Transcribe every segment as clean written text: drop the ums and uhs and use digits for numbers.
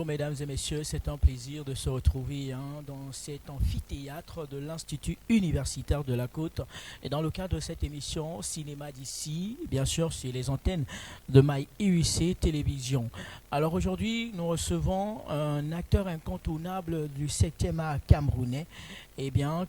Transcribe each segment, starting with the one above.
Bonjour mesdames et messieurs, c'est un plaisir de se retrouver dans cet amphithéâtre de l'Institut universitaire de la Côte et dans le cadre de cette émission Cinéma d'ici, bien sûr sur les antennes de MyIUC Télévision. Alors aujourd'hui, nous recevons un acteur incontournable du 7e art camerounais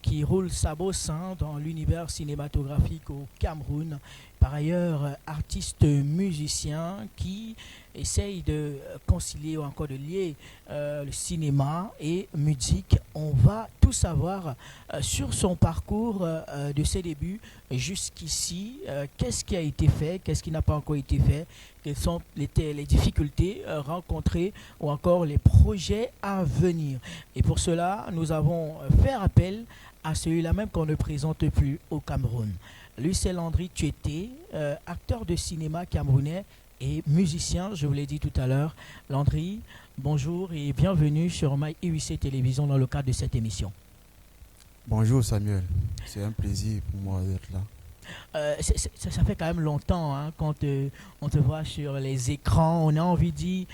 qui roule sa bosse dans l'univers cinématographique au Cameroun. Par ailleurs, artiste musicien qui essaye de concilier ou encore de lier le cinéma et musique. On va tout savoir sur son parcours de ses débuts jusqu'ici. Qu'est-ce qui a été fait, qu'est-ce qui n'a pas encore été fait, quelles sont les difficultés rencontrées ou encore les projets à venir. Et pour cela, nous avons fait appel à celui-là même qu'on ne présente plus au Cameroun. Lui, c'est Landry Tuété, acteur de cinéma camerounais et musicien, je vous l'ai dit tout à l'heure. Landry, bonjour et bienvenue sur MyIUC Télévision dans le cadre de cette émission. Bonjour Samuel, c'est un plaisir pour moi d'être là. Ça fait quand même longtemps quand on te voit sur les écrans. On a envie de dire,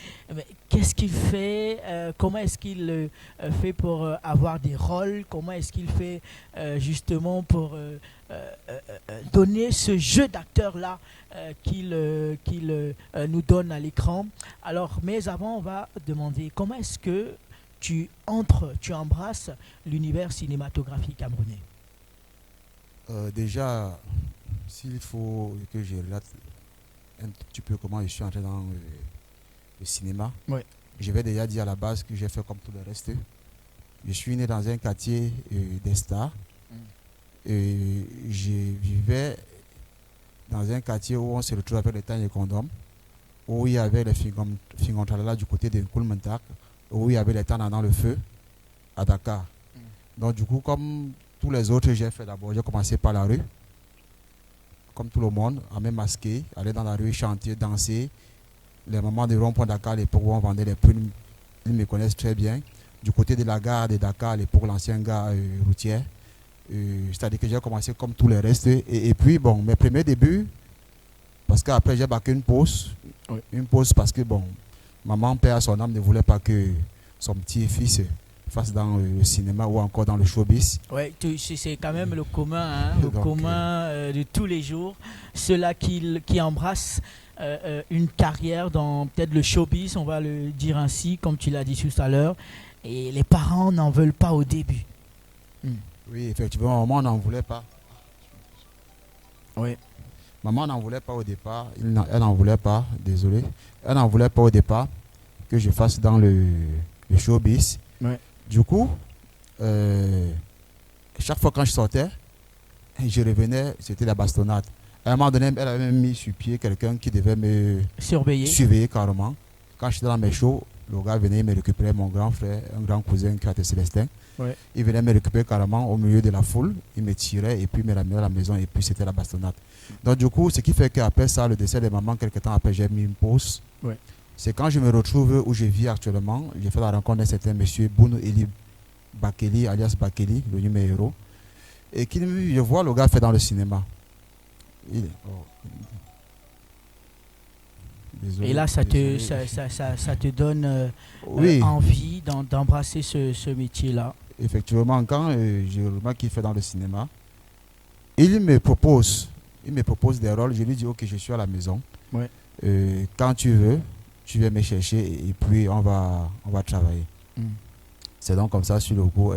qu'est-ce qu'il fait, comment est-ce qu'il fait pour avoir des rôles, comment est-ce qu'il fait justement pour donner ce jeu d'acteur-là qu'il nous donne à l'écran. Alors, mais avant, on va demander comment est-ce que tu embrasses l'univers cinématographique camerounais. Déjà, s'il faut que je relate un tout petit peu comment je suis entré dans le cinéma, oui. Je vais déjà dire à la base que j'ai fait comme tout le reste. Je suis né dans un quartier des Stars. Je vivais dans un quartier où on se retrouvait avec les temps et condoms, où il y avait les Fingontralala du côté de Koulmentak, où il y avait les temps dans le feu à Dakar. Donc du coup, comme tous les autres, j'ai commencé par la rue, comme tout le monde, à me masquer, aller dans la rue, chanter, danser. Les moments de rond-point Dakar, à l'époque où on vendait les prunes, ils me connaissent très bien. Du côté de la gare de Dakar, à l'époque, l'ancienne gare routière. C'est-à-dire que j'ai commencé comme tous les restes. Et puis, bon, mes premiers débuts, parce qu'après, j'ai marqué une pause. Oui. Une pause parce que, bon, maman, père à son âme, ne voulait pas que son petit-fils fasse dans le cinéma ou encore dans le showbiz. Oui, c'est quand même le commun, le commun de tous les jours. Ceux-là qui embrassent une carrière dans peut-être le showbiz, on va le dire ainsi, comme tu l'as dit tout à l'heure. Et les parents n'en veulent pas au début. Oui, effectivement, maman n'en voulait pas. Oui. Maman n'en voulait pas au départ. Elle n'en voulait pas, désolé. Elle n'en voulait pas au départ que je fasse dans le showbiz. Oui. Du coup, chaque fois quand je sortais, je revenais, c'était la bastonnade. À un moment donné, elle avait même mis sur pied quelqu'un qui devait me surveiller carrément. Quand j'étais dans mes shows, le gars venait me récupérer, mon grand frère, un grand cousin qui était Célestin. Ouais. Il venait me récupérer carrément au milieu de la foule, il me tirait et puis me ramenait à la maison et puis c'était la bastonnade. Donc du coup, ce qui fait qu'après ça, le décès de maman, quelques temps après, j'ai mis une pause. Ouais. C'est quand je me retrouve où je vis actuellement, j'ai fait la rencontre d'un certain monsieur Bounou Eli Bakeli, alias Bakeli, le numéro, et qui je vois le gars fait dans le cinéma. Désolé, et là, ça te donne oui. Envie d'embrasser ce métier-là. Effectivement, quand je remarque qu'il fait dans le cinéma, il me propose des rôles. Je lui dis, ok, je suis à la maison. Ouais. Quand tu veux, tu viens me chercher et puis on va travailler. C'est donc comme ça, sur le coup,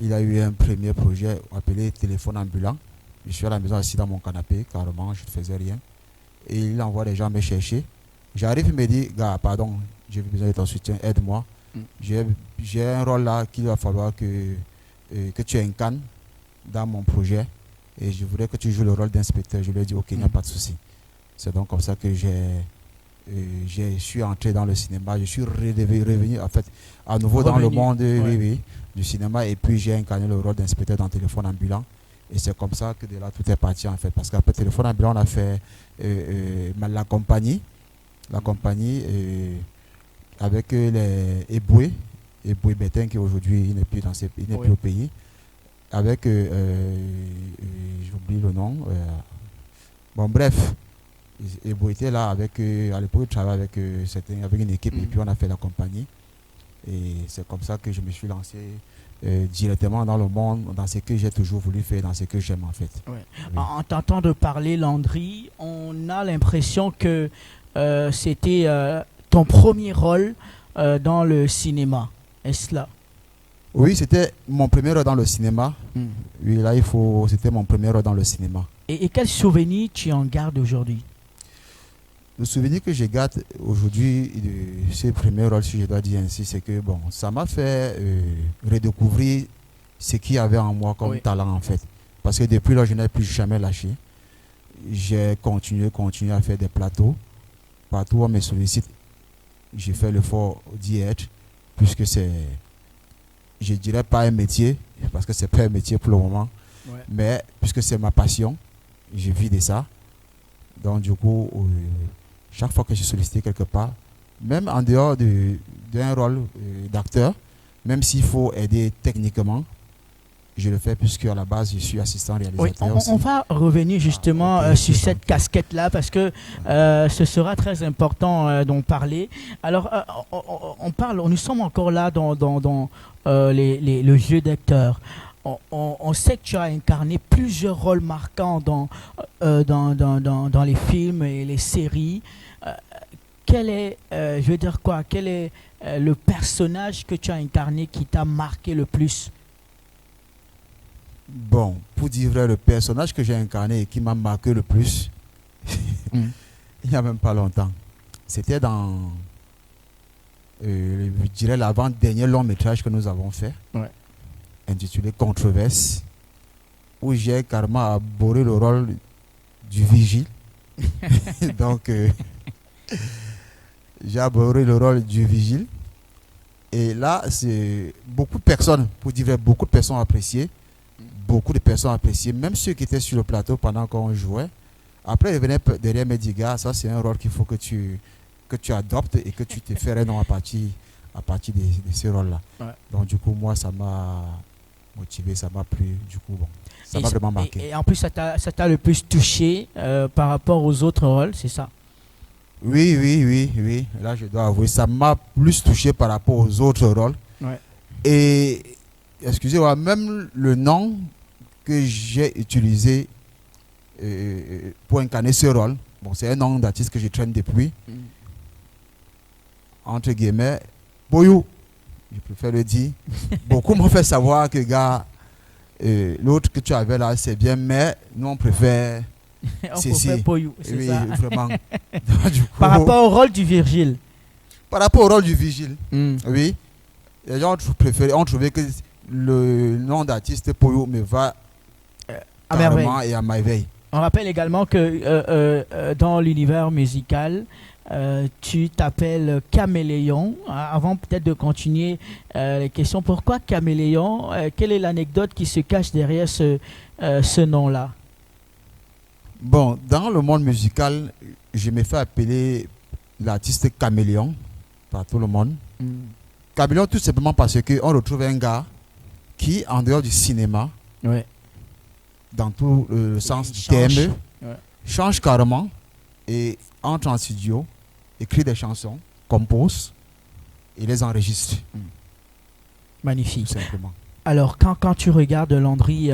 il a eu un premier projet appelé Téléphone ambulant. Je suis à la maison assis dans mon canapé, carrément, je ne faisais rien. Et il envoie des gens me chercher. J'arrive, il me dit, gars, pardon, j'ai besoin de ton soutien, aide-moi. J'ai un rôle là qu'il va falloir que tu incarnes dans mon projet. Et je voudrais que tu joues le rôle d'inspecteur. Je lui ai dit, ok, il n'y a pas de souci. C'est donc comme ça que je suis entré dans le cinéma. Je suis revenu en fait, à nouveau dans le monde du cinéma. Et puis j'ai incarné le rôle d'inspecteur dans Téléphone ambulant. Et c'est comme ça que de là tout est parti en fait. Parce qu'après Téléphone ambulant, on a fait la compagnie avec les Eboué Bétain qui aujourd'hui il n'est plus plus au pays. Avec j'oublie le nom. Bon bref, Et Bo était là avec, à l'époque, il travaillait avec une équipe et puis on a fait la compagnie. Et c'est comme ça que je me suis lancé directement dans le monde, dans ce que j'ai toujours voulu faire, dans ce que j'aime en fait. Ouais. Oui. En t'entendant parler, Landry, on a l'impression que c'était ton premier rôle dans le cinéma. Est-ce là? Oui, c'était mon premier rôle dans le cinéma. Oui, là, c'était mon premier rôle dans le cinéma. Et quel souvenir tu en gardes aujourd'hui? Le souvenir que je garde aujourd'hui de ce premier rôle, si je dois dire ainsi, c'est que bon, ça m'a fait redécouvrir ce qu'il y avait en moi comme talent en fait. Parce que depuis là, je n'ai plus jamais lâché. J'ai continué à faire des plateaux. Partout où on me sollicite, j'ai fait l'effort d'y être, puisque c'est, je dirais pas un métier, parce que c'est pas un métier pour le moment, mais puisque c'est ma passion, je vis de ça. Donc du coup, chaque fois que je suis sollicité quelque part, même en dehors d'un rôle d'acteur, même s'il faut aider techniquement, je le fais puisque à la base je suis assistant réalisateur. Oui, on va revenir justement sur cette casquette-là parce que ce sera très important d'en parler. Alors, nous sommes encore là dans le jeu d'acteur. On sait que tu as incarné plusieurs rôles marquants dans les films et les séries. Quel est le personnage que tu as incarné qui t'a marqué le plus? Bon, pour dire vrai, le personnage que j'ai incarné et qui m'a marqué le plus, il n'y a même pas longtemps. C'était dans, je dirais, l'avant-dernier long métrage que nous avons fait, intitulé Controverse, où j'ai carrément abordé le rôle du vigile. Donc, j'ai abordé le rôle du vigile. Et là, c'est beaucoup de personnes, pour dire vrai, beaucoup de personnes appréciées. Beaucoup de personnes appréciées, même ceux qui étaient sur le plateau pendant qu'on jouait. Après, ils venaient derrière me dire, gars, ça c'est un rôle qu'il faut que tu adoptes et que tu te ferais non à partir de ce rôle-là. Donc du coup, moi, ça m'a motivé, ça m'a plu. Du coup, bon, ça m'a vraiment marqué. Et en plus, ça t'a le plus touché par rapport aux autres rôles, c'est ça? Oui. Là, je dois avouer, ça m'a plus touché par rapport aux autres rôles. Et excusez-moi, même le nom que j'ai utilisé pour incarner ce rôle, bon, c'est un nom d'artiste que je traîne depuis, entre guillemets, Boyou, je préfère le dire. Beaucoup m'ont fait savoir que, gars, l'autre que tu avais là, c'est bien, mais nous, on préfère Boyou, c'est oui, ça. Vraiment. Donc, du coup, par rapport au rôle du Virgile. Par rapport au rôle du vigile, oui. Les gens ont trouvé que le nom d'artiste Poyo me va à merveille et à merveille. On rappelle également que dans l'univers musical, tu t'appelles Caméléon. Avant peut-être de continuer les questions, pourquoi Caméléon? Quelle est l'anecdote qui se cache derrière ce nom-là? Bon, dans le monde musical, je me fais appeler l'artiste Caméléon par tout le monde. Caméléon tout simplement parce qu'on retrouve un gars qui, en dehors du cinéma, dans tout le sens du terme, change carrément et entre en studio, écrit des chansons, compose et les enregistre. Magnifique. Tout simplement. Alors, quand tu regardes, Landry,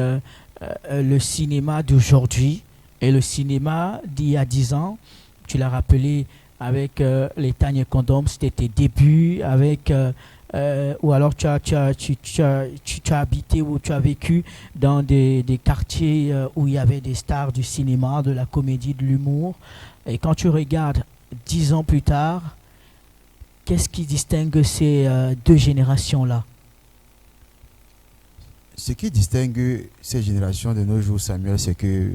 le cinéma d'aujourd'hui et le cinéma d'il y a 10 ans, tu l'as rappelé avec les Tanya Condoms, c'était tes débuts, avec... ou alors tu as habité ou tu as vécu dans des quartiers où il y avait des stars du cinéma, de la comédie, de l'humour. Et quand tu regardes 10 ans plus tard, qu'est-ce qui distingue ces deux générations-là? Ce qui distingue ces générations de nos jours, Samuel, c'est que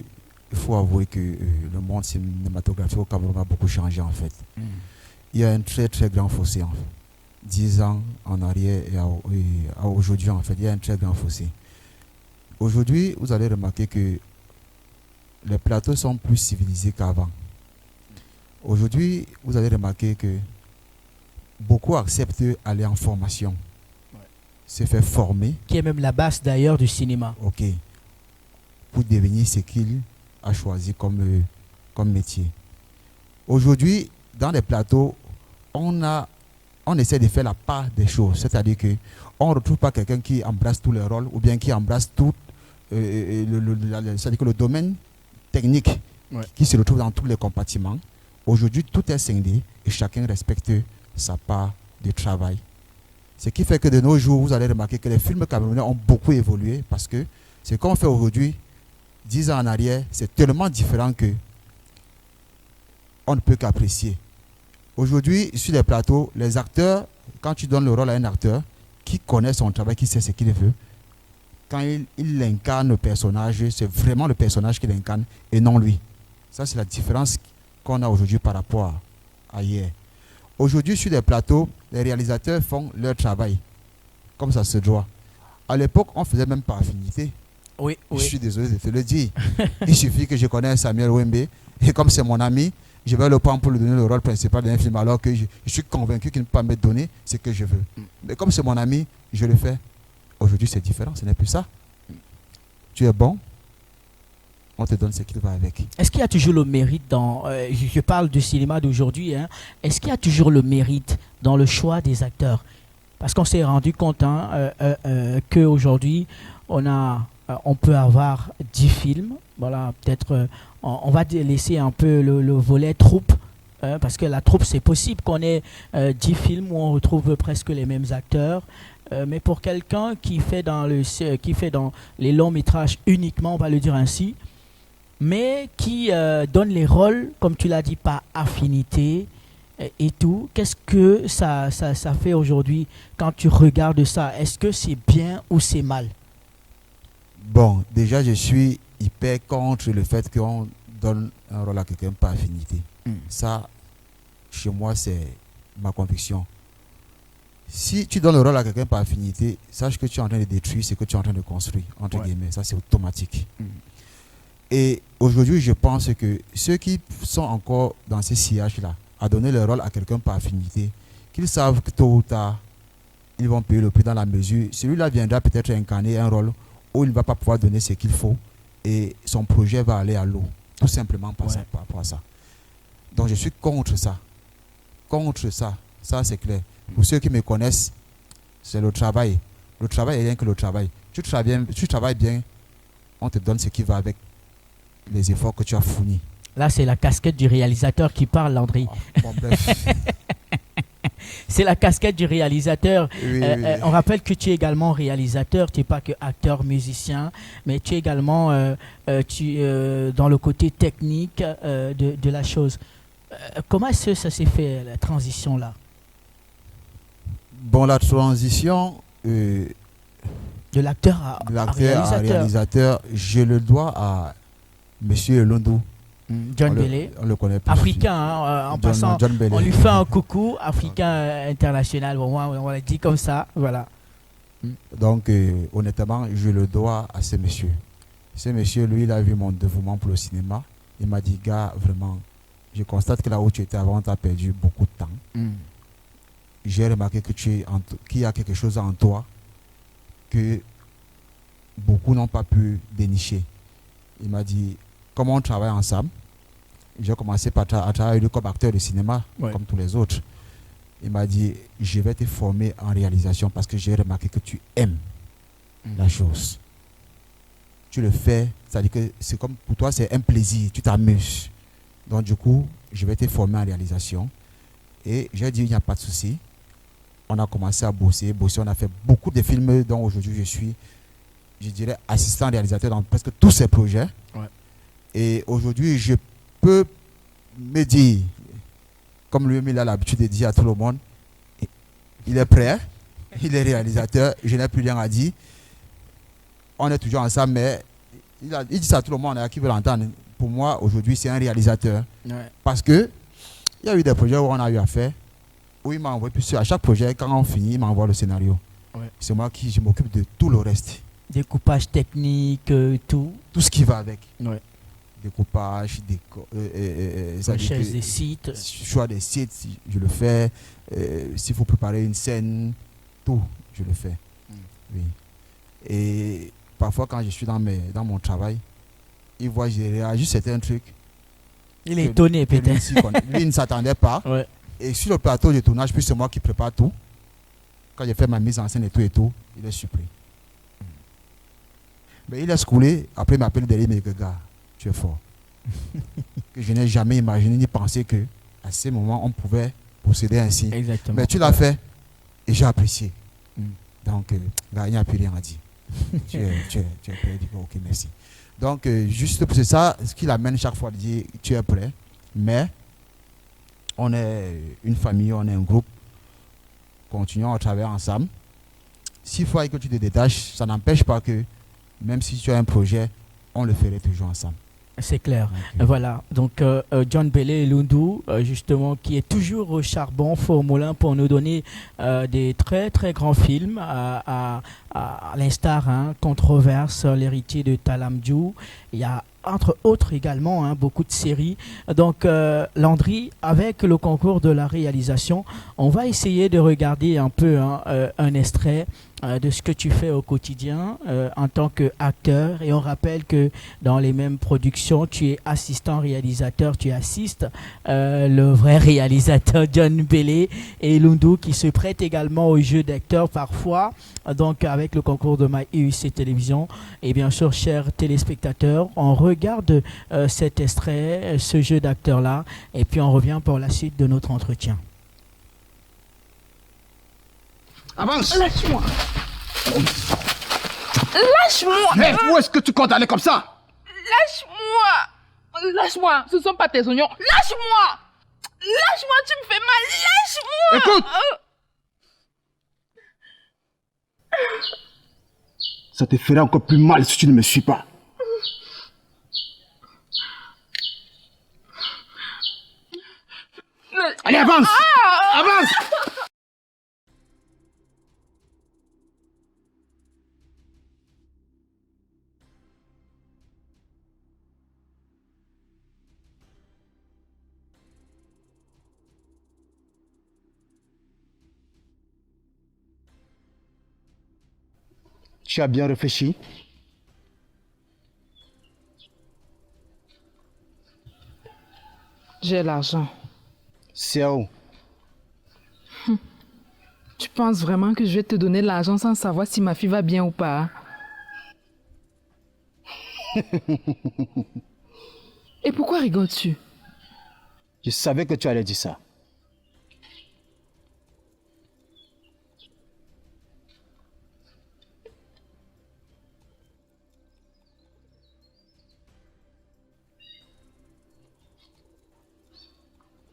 il faut avouer que le monde cinématographique au Cameroun a beaucoup changé en fait. Il y a un très très grand fossé en fait. 10 ans en arrière et à aujourd'hui, en fait, il y a un très grand fossé. Aujourd'hui, vous allez remarquer que les plateaux sont plus civilisés qu'avant. Aujourd'hui, vous allez remarquer que beaucoup acceptent d'aller en formation, se faire former. Qui est même la base d'ailleurs du cinéma. Ok. Pour devenir ce qu'il a choisi comme métier. Aujourd'hui, dans les plateaux, on essaie de faire la part des choses. C'est-à-dire qu'on ne retrouve pas quelqu'un qui embrasse tous les rôles ou bien qui embrasse tout c'est-à-dire que le domaine technique qui se retrouve dans tous les compartiments. Aujourd'hui, tout est scindé et chacun respecte sa part de travail. Ce qui fait que de nos jours, vous allez remarquer que les films camerounais ont beaucoup évolué parce que ce qu'on fait aujourd'hui, 10 ans en arrière, c'est tellement différent que on ne peut qu'apprécier. Aujourd'hui, sur les plateaux, les acteurs, quand tu donnes le rôle à un acteur qui connaît son travail, qui sait ce qu'il veut, quand il incarne le personnage, c'est vraiment le personnage qu'il incarne et non lui. Ça, c'est la différence qu'on a aujourd'hui par rapport à hier. Aujourd'hui, sur les plateaux, les réalisateurs font leur travail comme ça se doit. À l'époque, on ne faisait même pas affinité. Oui. Je suis désolé de te le dire. Il suffit que je connaisse Samuel Wembe et comme c'est mon ami, je vais le prendre pour lui donner le rôle principal d'un film alors que je suis convaincu qu'il ne peut pas me donner ce que je veux. Mais comme c'est mon ami, je le fais. Aujourd'hui, c'est différent, ce n'est plus ça. Tu es bon, on te donne ce qui va avec. Est-ce qu'il y a toujours le mérite dans... je parle du cinéma d'aujourd'hui. Est-ce qu'il y a toujours le mérite dans le choix des acteurs? Parce qu'on s'est rendu compte qu'aujourd'hui, on peut avoir 10 films. Voilà, peut-être on va laisser un peu le volet troupe. Parce que la troupe, c'est possible qu'on ait 10 films où on retrouve presque les mêmes acteurs. Mais pour quelqu'un qui fait dans les longs métrages uniquement, on va le dire ainsi, mais qui donne les rôles, comme tu l'as dit, par affinité et tout, qu'est-ce que ça fait aujourd'hui quand tu regardes ça? Est-ce que c'est bien ou c'est mal? Bon, déjà, je suis hyper contre le fait qu'on donne un rôle à quelqu'un par affinité. Ça, chez moi, c'est ma conviction. Si tu donnes le rôle à quelqu'un par affinité, sache que tu es en train de détruire ce que tu es en train de construire, entre guillemets. Ça, c'est automatique. Et aujourd'hui, je pense que ceux qui sont encore dans ces sillages-là, à donner le rôle à quelqu'un par affinité, qu'ils savent que tôt ou tard, ils vont payer le prix dans la mesure. Celui-là viendra peut-être incarner un rôle où il ne va pas pouvoir donner ce qu'il faut et son projet va aller à l'eau. Tout simplement par rapport à ça. Donc, je suis contre ça. Contre ça. Ça, c'est clair. Pour ceux qui me connaissent, c'est le travail. Le travail est rien que le travail. Tu travailles bien, on te donne ce qui va avec les efforts que tu as fournis. Là, c'est la casquette du réalisateur qui parle, Landry. Bon, bref. C'est la casquette du réalisateur. Oui. On rappelle que tu es également réalisateur, tu n'es pas que acteur, musicien, mais tu es également dans le côté technique de la chose. Comment est-ce que ça s'est fait, la transition-là? Bon, la transition de l'acteur à réalisateur, je le dois à Monsieur Elondou. John Belé. On le connaît pas. Africain, en passant, on lui fait un coucou, africain international, bon, on l'a dit comme ça, voilà. Donc, honnêtement, je le dois à ce monsieur. Ce monsieur, lui, il a vu mon dévouement pour le cinéma. Il m'a dit, gars, vraiment, je constate que là où tu étais avant, tu as perdu beaucoup de temps. J'ai remarqué que qu'il y a quelque chose en toi que beaucoup n'ont pas pu dénicher. Il m'a dit, comment on travaille ensemble? J'ai commencé par travailler comme acteur de cinéma, comme tous les autres. Il m'a dit, je vais te former en réalisation parce que j'ai remarqué que tu aimes la chose. Tu le fais, c'est-à-dire que c'est comme pour toi, c'est un plaisir, tu t'amuses. Donc du coup, je vais te former en réalisation. Et j'ai dit, il n'y a pas de souci. On a commencé à bosser, on a fait beaucoup de films dont aujourd'hui je suis, je dirais, assistant réalisateur dans presque tous ces projets. Et aujourd'hui, je peux me dire, comme lui, il a l'habitude de dire à tout le monde, il est prêt, il est réalisateur, je n'ai plus rien à dire. On est toujours ensemble, mais il dit ça à tout le monde, qui veut l'entendre. Pour moi, aujourd'hui, c'est un réalisateur. Parce que il y a eu des projets où on a eu à faire, où il m'a envoyé, puis à chaque projet, quand on finit, il m'envoie le scénario. C'est moi qui m'occupe de tout le reste. Découpage technique, tout. Tout ce qui va avec. Découpage, recherche des sites. Choix des sites, je le fais. S'il faut préparer une scène, tout, je le fais. Oui. Et parfois, quand je suis dans mon travail, il voit, j'ai réagi certains trucs. Il est étonné peut-être. Lui, il ne s'attendait pas. Ouais. Et sur le plateau de tournage, puis c'est moi qui prépare tout. Quand j'ai fait ma mise en scène et tout, il est surpris. Mais il a coulé. Après, il m'appelle derrière, il me dit, gars, tu es fort. Que je n'ai jamais imaginé ni pensé que à ce moment on pouvait procéder ainsi. Exactement. Mais tu l'as fait et j'ai apprécié. Donc, là, il n'y a plus rien à dire. tu es prêt, dit ok, merci. Donc, juste pour ça, ce qui l'amène chaque fois de dire tu es prêt. Mais on est une famille, on est un groupe. Continuons à travailler ensemble. S'il faut que tu te détaches, ça n'empêche pas que même si tu as un projet, on le ferait toujours ensemble. C'est clair. Okay. Voilà. Donc, John Bélé Lundu, justement, qui est toujours au charbon, feu au moulin, pour nous donner des très, très grands films, à l'instar, Controverse, l'héritier de Talamdjou. Il y a entre autres également beaucoup de séries. Donc Landry, avec le concours de la réalisation, on va essayer de regarder un peu un extrait de ce que tu fais au quotidien en tant qu'acteur. Et on rappelle que dans les mêmes productions, tu es assistant réalisateur, tu assistes le vrai réalisateur John Bélé et Lundu, qui se prête également au jeu d'acteur parfois, donc avec le concours de MyUC Télévision. Et bien sûr, chers téléspectateurs, on regarde cet extrait, ce jeu d'acteur-là, et puis on revient pour la suite de notre entretien. Avance! Lâche-moi! Lâche-moi! Mais où est-ce que tu comptes aller comme ça? Lâche-moi! Lâche-moi! Ce ne sont pas tes oignons! Lâche-moi! Lâche-moi, tu me fais mal! Lâche-moi! Écoute! Ça te fera encore plus mal si tu ne me suis pas. Allez, avance! Avance! Tu as bien réfléchi? J'ai l'argent. C'est où? Tu penses vraiment que je vais te donner l'argent sans savoir si ma fille va bien ou pas? Et pourquoi rigoles-tu? Je savais que tu allais dire ça.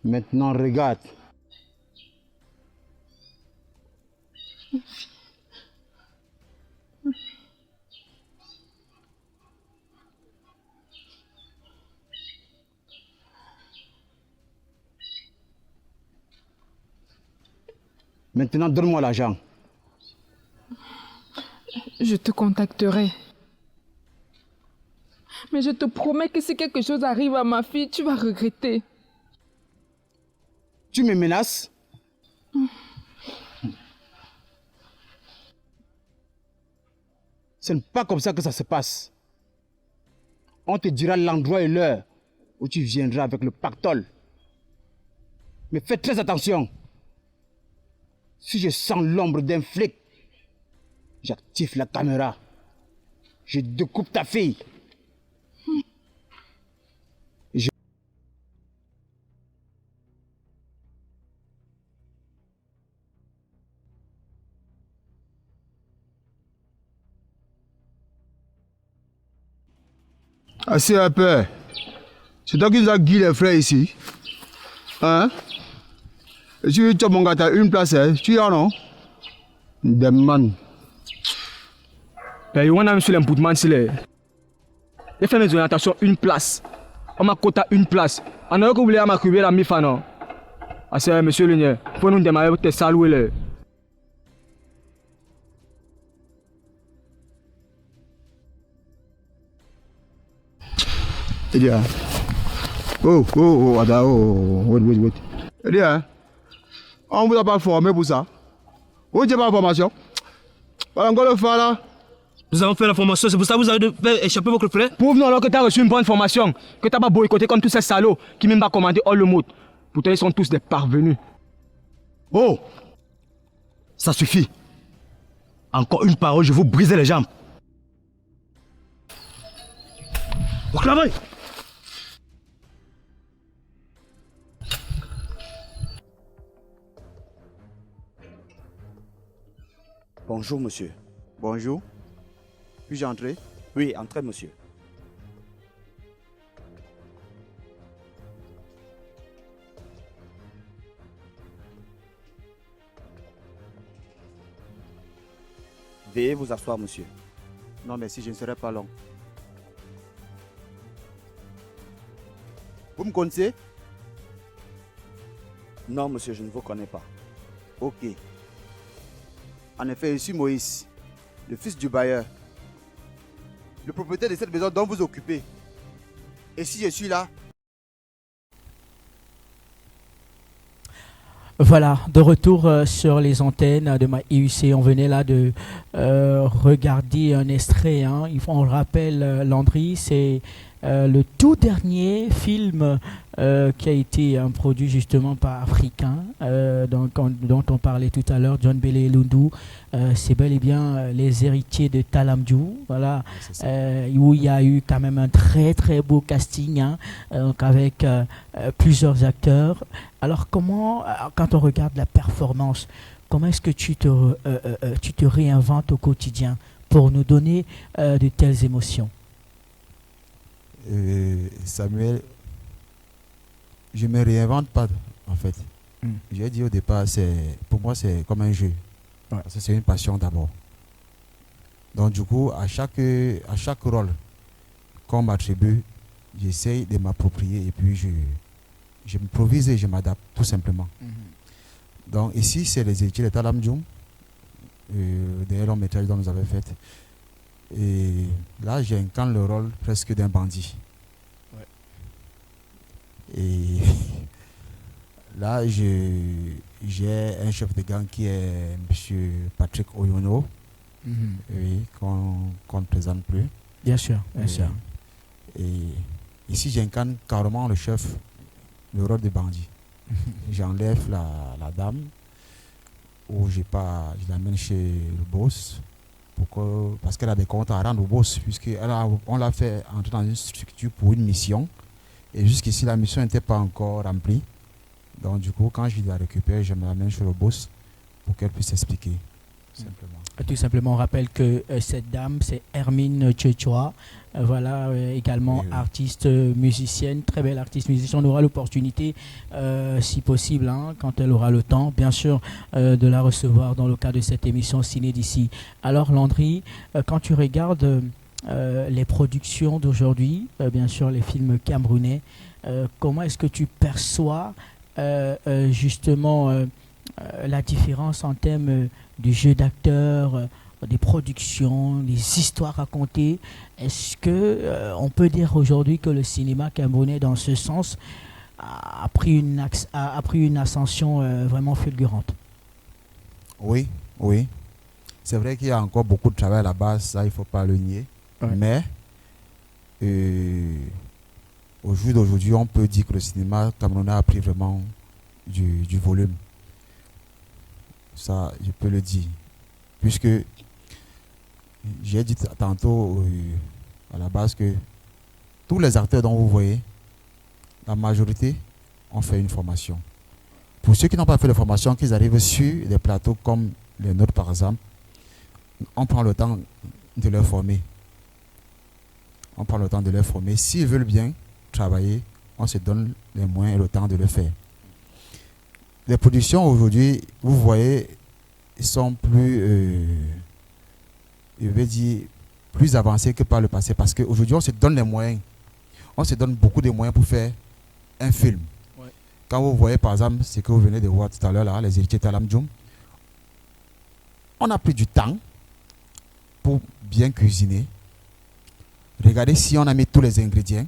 Maintenant, regarde. Maintenant, donne-moi l'argent. Je te contacterai. Mais je te promets que si quelque chose arrive à ma fille, tu vas regretter. Tu me menaces? Ce n'est pas comme ça que ça se passe. On te dira l'endroit et l'heure où tu viendras avec le pactole. Mais fais très attention. Si je sens l'ombre d'un flic, j'active la caméra. Je découpe ta fille. Assez un peu. C'est toi qui nous as guidé les frères ici. Hein? Et tu as mon gars, une place, hein? Tu y en as, non? Demande. Ben, on a monsieur l'imputement, c'est les. Il fait mes orientations une place. On m'a quota une place. On a que vous voulez m'accueillir la mi-fa, non? Ah, c'est monsieur Ligné. Faut nous démarrer pour te saluer, là. Elia. Ada, wait. Elia, on vous a pas formé pour ça. Vous n'avez pas de formation. Voilà, encore le faire là. Nous avons fait la formation, c'est pour ça que vous avez fait échapper votre frère? Prouve-nous alors que tu as reçu une bonne formation, que tu n'as pas boycotté comme tous ces salauds qui même pas commandé all le mot. Pourtant, ils sont tous des parvenus. Oh! Ça suffit. Encore une parole, je vous briser les jambes. Au travail! Bonjour, monsieur. Bonjour. Puis-je entrer? Oui, entrez, monsieur. Veuillez vous asseoir, monsieur. Non, merci, je ne serai pas long. Vous me connaissez? Non, monsieur, je ne vous connais pas. Ok. En effet, je suis Moïse, le fils du bailleur, le propriétaire de cette maison dont vous occupez. Et si je suis là? Voilà, de retour sur les antennes de ma IUC. On venait là de regarder un extrait. Hein. On le rappelle, Landry, c'est le tout dernier film qui a été produit justement par Africain, dont on parlait tout à l'heure, John Bele Lundu. C'est bel et bien les héritiers de Talamdjou, voilà, où il y a eu quand même un très très beau casting, hein, donc avec plusieurs acteurs. Alors comment, quand on regarde la performance, comment est-ce que tu te réinventes au quotidien pour nous donner de telles émotions? Samuel, je ne me réinvente pas en fait. J'ai dit au départ, pour moi c'est comme un jeu. Ouais. Parce que c'est une passion d'abord. Donc du coup, à chaque rôle qu'on m'attribue, j'essaye de m'approprier et puis je m'improvise et je m'adapte tout simplement. Donc ici, c'est les héritiers de Talamdjou, des longs métrages dont nous avons fait. Et là, j'incarne le rôle presque d'un bandit. Ouais. Et là, j'ai un chef de gang qui est M. Patrick Oyono, oui, qu'on ne présente plus. Bien sûr, bien sûr. Et ici, j'incarne carrément le chef, le rôle de bandit. J'enlève la dame, ou je l'amène chez le boss. Parce qu'elle a des comptes à rendre au boss, puisqu'on l'a fait entrer dans une structure pour une mission. Et jusqu'ici, la mission n'était pas encore remplie. Donc, du coup, quand je la récupère, je me l'amène chez le boss pour qu'elle puisse expliquer. Simplement. Tout simplement, on rappelle que cette dame, c'est Hermine Tchéchoa. Voilà, également oui. Artiste musicienne, très belle artiste musicienne. On aura l'opportunité, si possible, hein, quand elle aura le temps, bien sûr, de la recevoir dans le cadre de cette émission Ciné d'ici. Alors, Landry, quand tu regardes les productions d'aujourd'hui, bien sûr, les films camerounais, comment est-ce que tu perçois justement la différence en termes du jeu d'acteur, des productions, des histoires racontées? Est-ce que on peut dire aujourd'hui que le cinéma camerounais, dans ce sens, a pris une ascension vraiment fulgurante? Oui, oui. C'est vrai qu'il y a encore beaucoup de travail à la base, ça il ne faut pas le nier. Ouais. Mais au jour d'aujourd'hui, on peut dire que le cinéma camerounais a pris vraiment du volume. Ça, je peux le dire. Puisque j'ai dit tantôt à la base que tous les acteurs dont vous voyez, la majorité ont fait une formation. Pour ceux qui n'ont pas fait de formation, qu'ils arrivent sur des plateaux comme les nôtres par exemple, on prend le temps de leur former. On prend le temps de leur former. S'ils veulent bien travailler, on se donne les moyens et le temps de le faire. Les productions aujourd'hui, vous voyez, sont plus, je vais dire, plus avancées que par le passé parce qu'aujourd'hui, on se donne les moyens. On se donne beaucoup de moyens pour faire un film. Ouais. Quand vous voyez, par exemple, ce que vous venez de voir tout à l'heure, là, les héritiers Talamdjou, on a pris du temps pour bien cuisiner. Regardez si on a mis tous les ingrédients.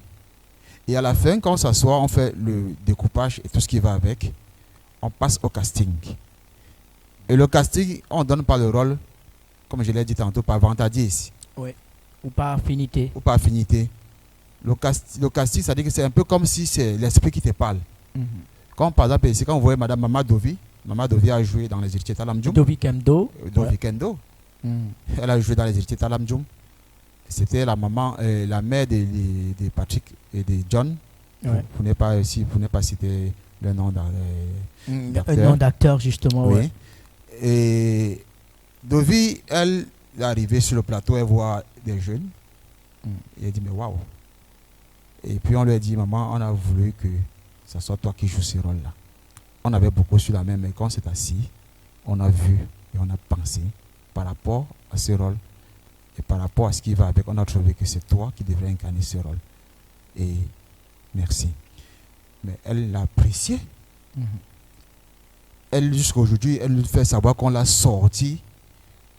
Et à la fin, quand on s'assoit, on fait le découpage et tout ce qui va avec. On passe au casting. Et le casting, on ne donne pas le rôle, comme je l'ai dit tantôt, par vantardise. Ouais. Ou par affinité. Ou par affinité. Le casting, ça dit que c'est un peu comme si c'est l'esprit qui te parle. Comme par exemple, ici, quand vous voyez Madame Mama Dovi a joué dans les héritiers Talamdjoum. Dovi Kendo. Dovi Kendo. Elle a joué dans les héritiers Talamdjoum. C'était la maman, la mère de Patrick et de John. Ouais. Vous n'avez pas cité le nom d'acteur. Un nom d'acteur, justement. Oui. Ouais. Et Dovi, elle est arrivée sur le plateau, elle voit des jeunes. Et elle dit, mais waouh. Et puis on lui a dit, maman, on a voulu que ce soit toi qui joues ce rôle-là. On avait beaucoup sur la même, mais quand on s'est assis, on a vu et on a pensé par rapport à ce rôle et par rapport à ce qui va avec, on a trouvé que c'est toi qui devrais incarner ce rôle. Et merci. Mais elle l'a apprécié. Elle, jusqu'à aujourd'hui, elle nous fait savoir qu'on l'a sorti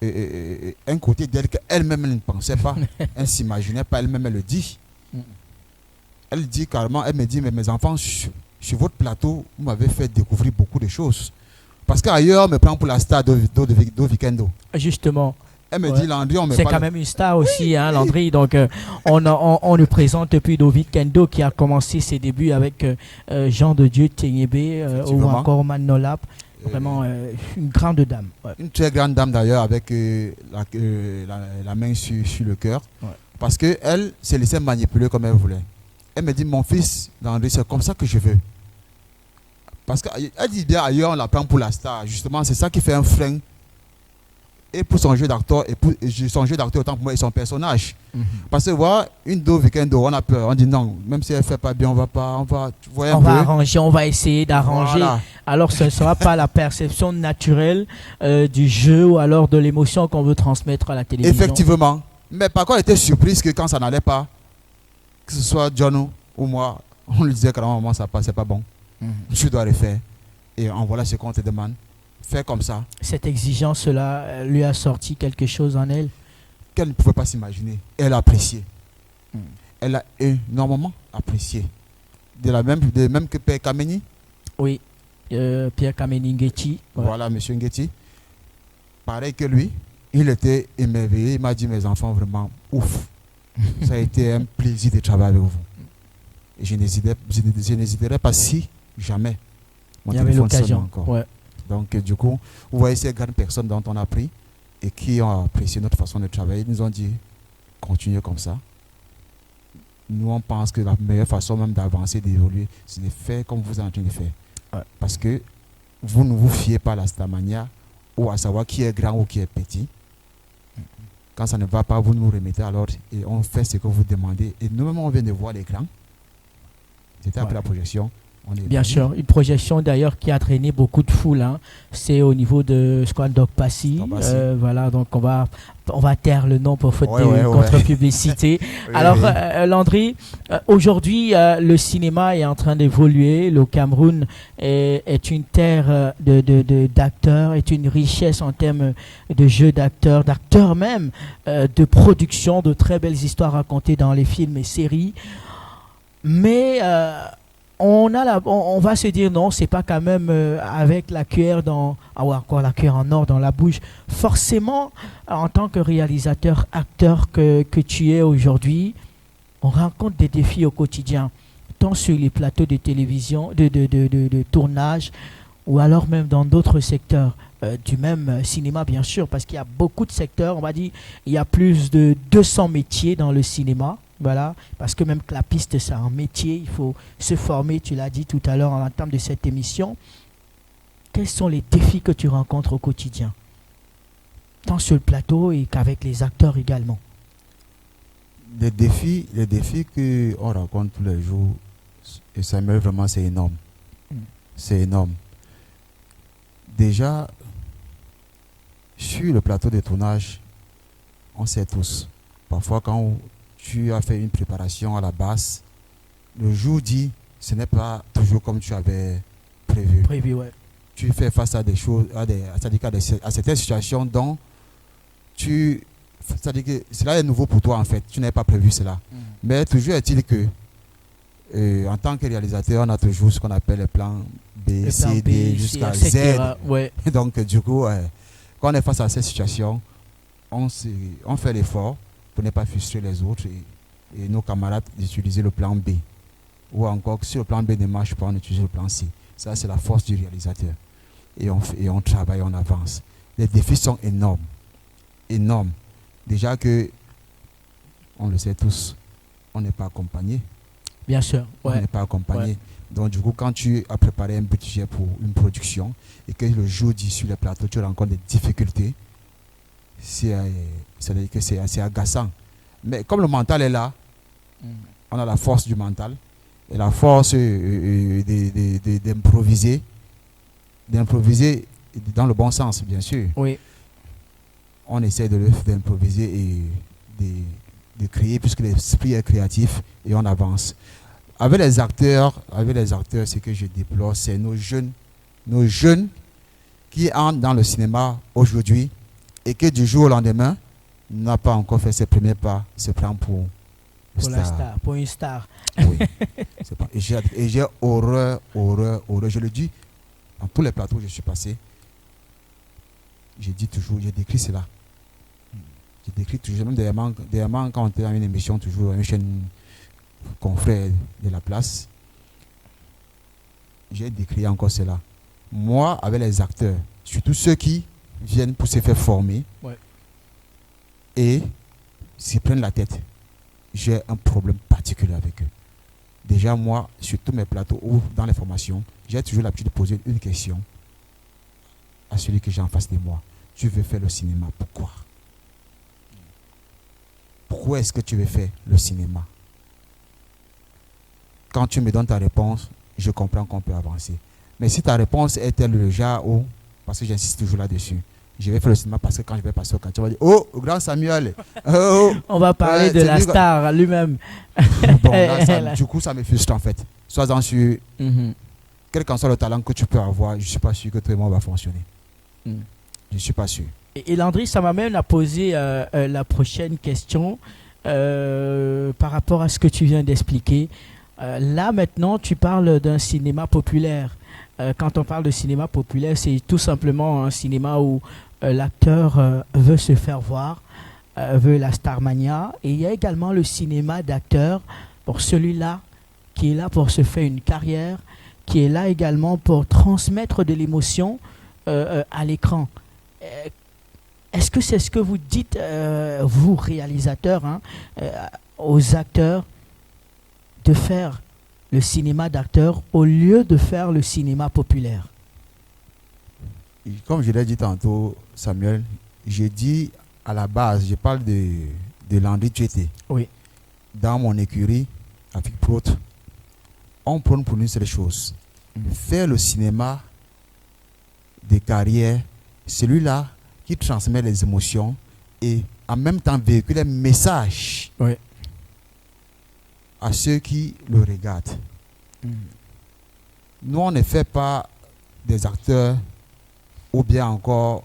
un côté d'elle qu'elle-même ne pensait pas. Elle ne s'imaginait pas, elle-même elle le dit. Elle dit carrément, elle me dit, mais mes enfants, sur votre plateau, vous m'avez fait découvrir beaucoup de choses. Parce qu'ailleurs, on me prend pour la star Dovi Kendo. Justement. Elle me dit, Landry, on me C'est parle... quand même une star aussi, hein, Landry. Donc, on nous présente depuis Dovi Kendo qui a commencé ses débuts avec Jean de Dieu Tenyebe ou encore Manolap. Vraiment une grande dame. Ouais. Une très grande dame d'ailleurs, avec la main sur le cœur. Ouais. Parce qu'elle s'est laissée manipuler comme elle voulait. Elle me dit, mon fils, Landry, c'est comme ça que je veux. Parce qu'elle dit bien ailleurs, on la prend pour la star. Justement, c'est ça qui fait un frein. Et pour son jeu d'acteur, et pour son jeu d'acteur autant pour moi et son personnage. Parce que voilà, une Dovi Kendo, on a peur. On dit non, même si elle ne fait pas bien, on va arranger, on va essayer d'arranger. Voilà. Alors ce ne sera pas la perception naturelle du jeu ou alors de l'émotion qu'on veut transmettre à la télévision. Effectivement. Mais par contre, elle était surprise que quand ça n'allait pas, que ce soit John ou moi, on lui disait carrément, ça passait pas bon. Tu dois le faire. Et en voilà ce qu'on te demande. Fais comme ça. Cette exigence-là lui a sorti quelque chose en elle qu'elle ne pouvait pas s'imaginer. Elle a apprécié. Elle a énormément apprécié. De même que Père Kameni. Oui, Pierre Kameni Ngueti. Ouais. Voilà, monsieur Ngueti. Pareil que lui, il était émerveillé. Il m'a dit, mes enfants, vraiment, ouf. Ça a été un plaisir de travailler avec vous. Et je n'hésiterai pas si jamais mon il y avait l'occasion. Ouais. Donc, du coup, vous voyez ces grandes personnes dont on a pris et qui ont apprécié notre façon de travailler. Ils nous ont dit, continuez comme ça. Nous, on pense que la meilleure façon même d'avancer, d'évoluer, c'est de faire comme vous êtes en train de faire. Ouais. Parce que vous ne vous fiez pas à la stamania ou à savoir qui est grand ou qui est petit. Quand ça ne va pas, vous nous remettez alors et on fait ce que vous demandez. Et nous-mêmes, on vient de voir l'écran. C'était après la projection. Bien sûr, une projection d'ailleurs qui a traîné beaucoup de foule. Hein. C'est au niveau de Squad Dog Passy. Voilà, donc on va taire le nom pour faute de contre-publicité. Alors, Landry, aujourd'hui, le cinéma est en train d'évoluer. Le Cameroun est une terre d'acteurs, est une richesse en termes de jeux d'acteurs même, de production, de très belles histoires racontées dans les films et séries. Mais... on va se dire non, c'est pas quand même avec la cuillère encore la cuillère en or dans la bouche. Forcément, en tant que réalisateur, acteur que tu es aujourd'hui, on rencontre des défis au quotidien, tant sur les plateaux de télévision, de tournage, ou alors même dans d'autres secteurs du même cinéma, bien sûr, parce qu'il y a beaucoup de secteurs. On va dire, il y a plus de 200 métiers dans le cinéma. Voilà, parce que même clapiste, c'est un métier, il faut se former, tu l'as dit tout à l'heure en entame de cette émission. Quels sont les défis que tu rencontres au quotidien, tant sur le plateau et qu'avec les acteurs également? Les défis qu'on rencontre tous les jours, et Samuel, vraiment, c'est énorme. C'est énorme. Déjà, sur le plateau de tournage, on sait tous, parfois quand tu as fait une préparation à la base, le jour dit, ce n'est pas toujours comme tu avais prévu. Ouais. Tu fais face à des choses, à certaines situations dont c'est-à-dire que cela est nouveau pour toi en fait, tu n'avais pas prévu cela. Mais toujours est-il que, en tant que réalisateur, on a toujours ce qu'on appelle les plans B, C, D, jusqu'à Z. Ouais. Donc du coup, quand on est face à cette situation, on fait l'effort pour ne pas frustrer les autres et nos camarades d'utiliser le plan B. Ou encore, si le plan B ne marche pas, on utilise le plan C. Ça, c'est la force du réalisateur. Et on travaille, on avance. Les défis sont énormes. Énormes. Déjà que, on le sait tous, on n'est pas accompagné. Bien sûr. On n'est pas accompagné. Ouais. Donc, du coup, quand tu as préparé un budget pour une production et que le jour dit sur les plateaux, tu rencontres des difficultés, c'est-à-dire que c'est assez agaçant. Mais comme le mental est là, on a la force du mental et la force d'improviser dans le bon sens, bien sûr. Oui. On essaie d'improviser et de créer, puisque l'esprit est créatif, et on avance. Avec les acteurs, ce que je déplore, c'est nos jeunes qui entrent dans le cinéma aujourd'hui et que du jour au lendemain n'a pas encore fait ses premiers pas, se prend pour une star. Oui. Et j'ai horreur. Je le dis dans tous les plateaux où je suis passé. J'ai décrit cela. J'ai décrit toujours, même dernièrement quand on était dans une émission, toujours une chaîne confrère de la place, j'ai décrit encore cela. Moi, avec les acteurs, surtout ceux qui viennent pour se faire former et s'y prennent la tête, j'ai un problème particulier avec eux. Déjà, moi, sur tous mes plateaux ou dans les formations, j'ai toujours l'habitude de poser une question à celui que j'ai en face de moi. Tu veux faire le cinéma, pourquoi? Pourquoi est-ce que tu veux faire le cinéma? Quand tu me donnes ta réponse, je comprends qu'on peut avancer. Mais si ta réponse est telle le genre, parce que j'insiste toujours là-dessus, je vais faire le cinéma parce que quand je vais passer au quartier, on va dire, oh, grand Samuel. On va parler de la star lui-même. Bon, là, du coup, ça me frustre en fait. Sois-en sûr, quel qu'en soit le talent que tu peux avoir, je ne suis pas sûr que tout le monde va fonctionner. Je ne suis pas sûr. Et Landry, ça m'amène à poser la prochaine question par rapport à ce que tu viens d'expliquer. Là, maintenant, tu parles d'un cinéma populaire. Quand on parle de cinéma populaire, c'est tout simplement un cinéma où l'acteur veut se faire voir, veut la starmania. Et il y a également le cinéma d'acteur, pour celui-là qui est là pour se faire une carrière, qui est là également pour transmettre de l'émotion à l'écran. Est-ce que c'est ce que vous dites, vous réalisateurs, aux acteurs, de faire le cinéma d'acteur au lieu de faire le cinéma populaire? Comme je l'ai dit tantôt, Samuel, j'ai dit à la base, je parle de Landry Tchété. Oui. Dans mon écurie, avec Prot, on prône pour une seule chose. Faire le cinéma de carrière, celui-là qui transmet les émotions et en même temps véhiculer un message à ceux qui le regardent. Nous, on ne fait pas des acteurs ou bien encore,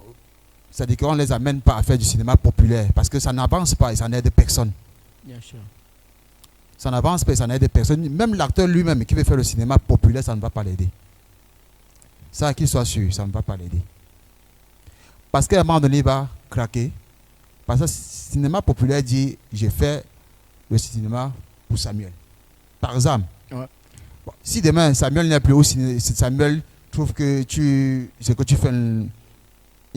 c'est-à-dire qu'on ne les amène pas à faire du cinéma populaire parce que ça n'avance pas et ça n'aide personne. Bien sûr. Ça n'avance pas et ça n'aide personne. Même l'acteur lui-même qui veut faire le cinéma populaire, ça ne va pas l'aider. Ça, qu'il soit sûr, ça ne va pas l'aider. Parce qu'à un moment donné, il va craquer. Parce que le cinéma populaire dit, j'ai fait le cinéma pour Samuel. Par exemple, bon, si demain Samuel n'est plus au cinéma, si Samuel trouve que c'est que tu fais une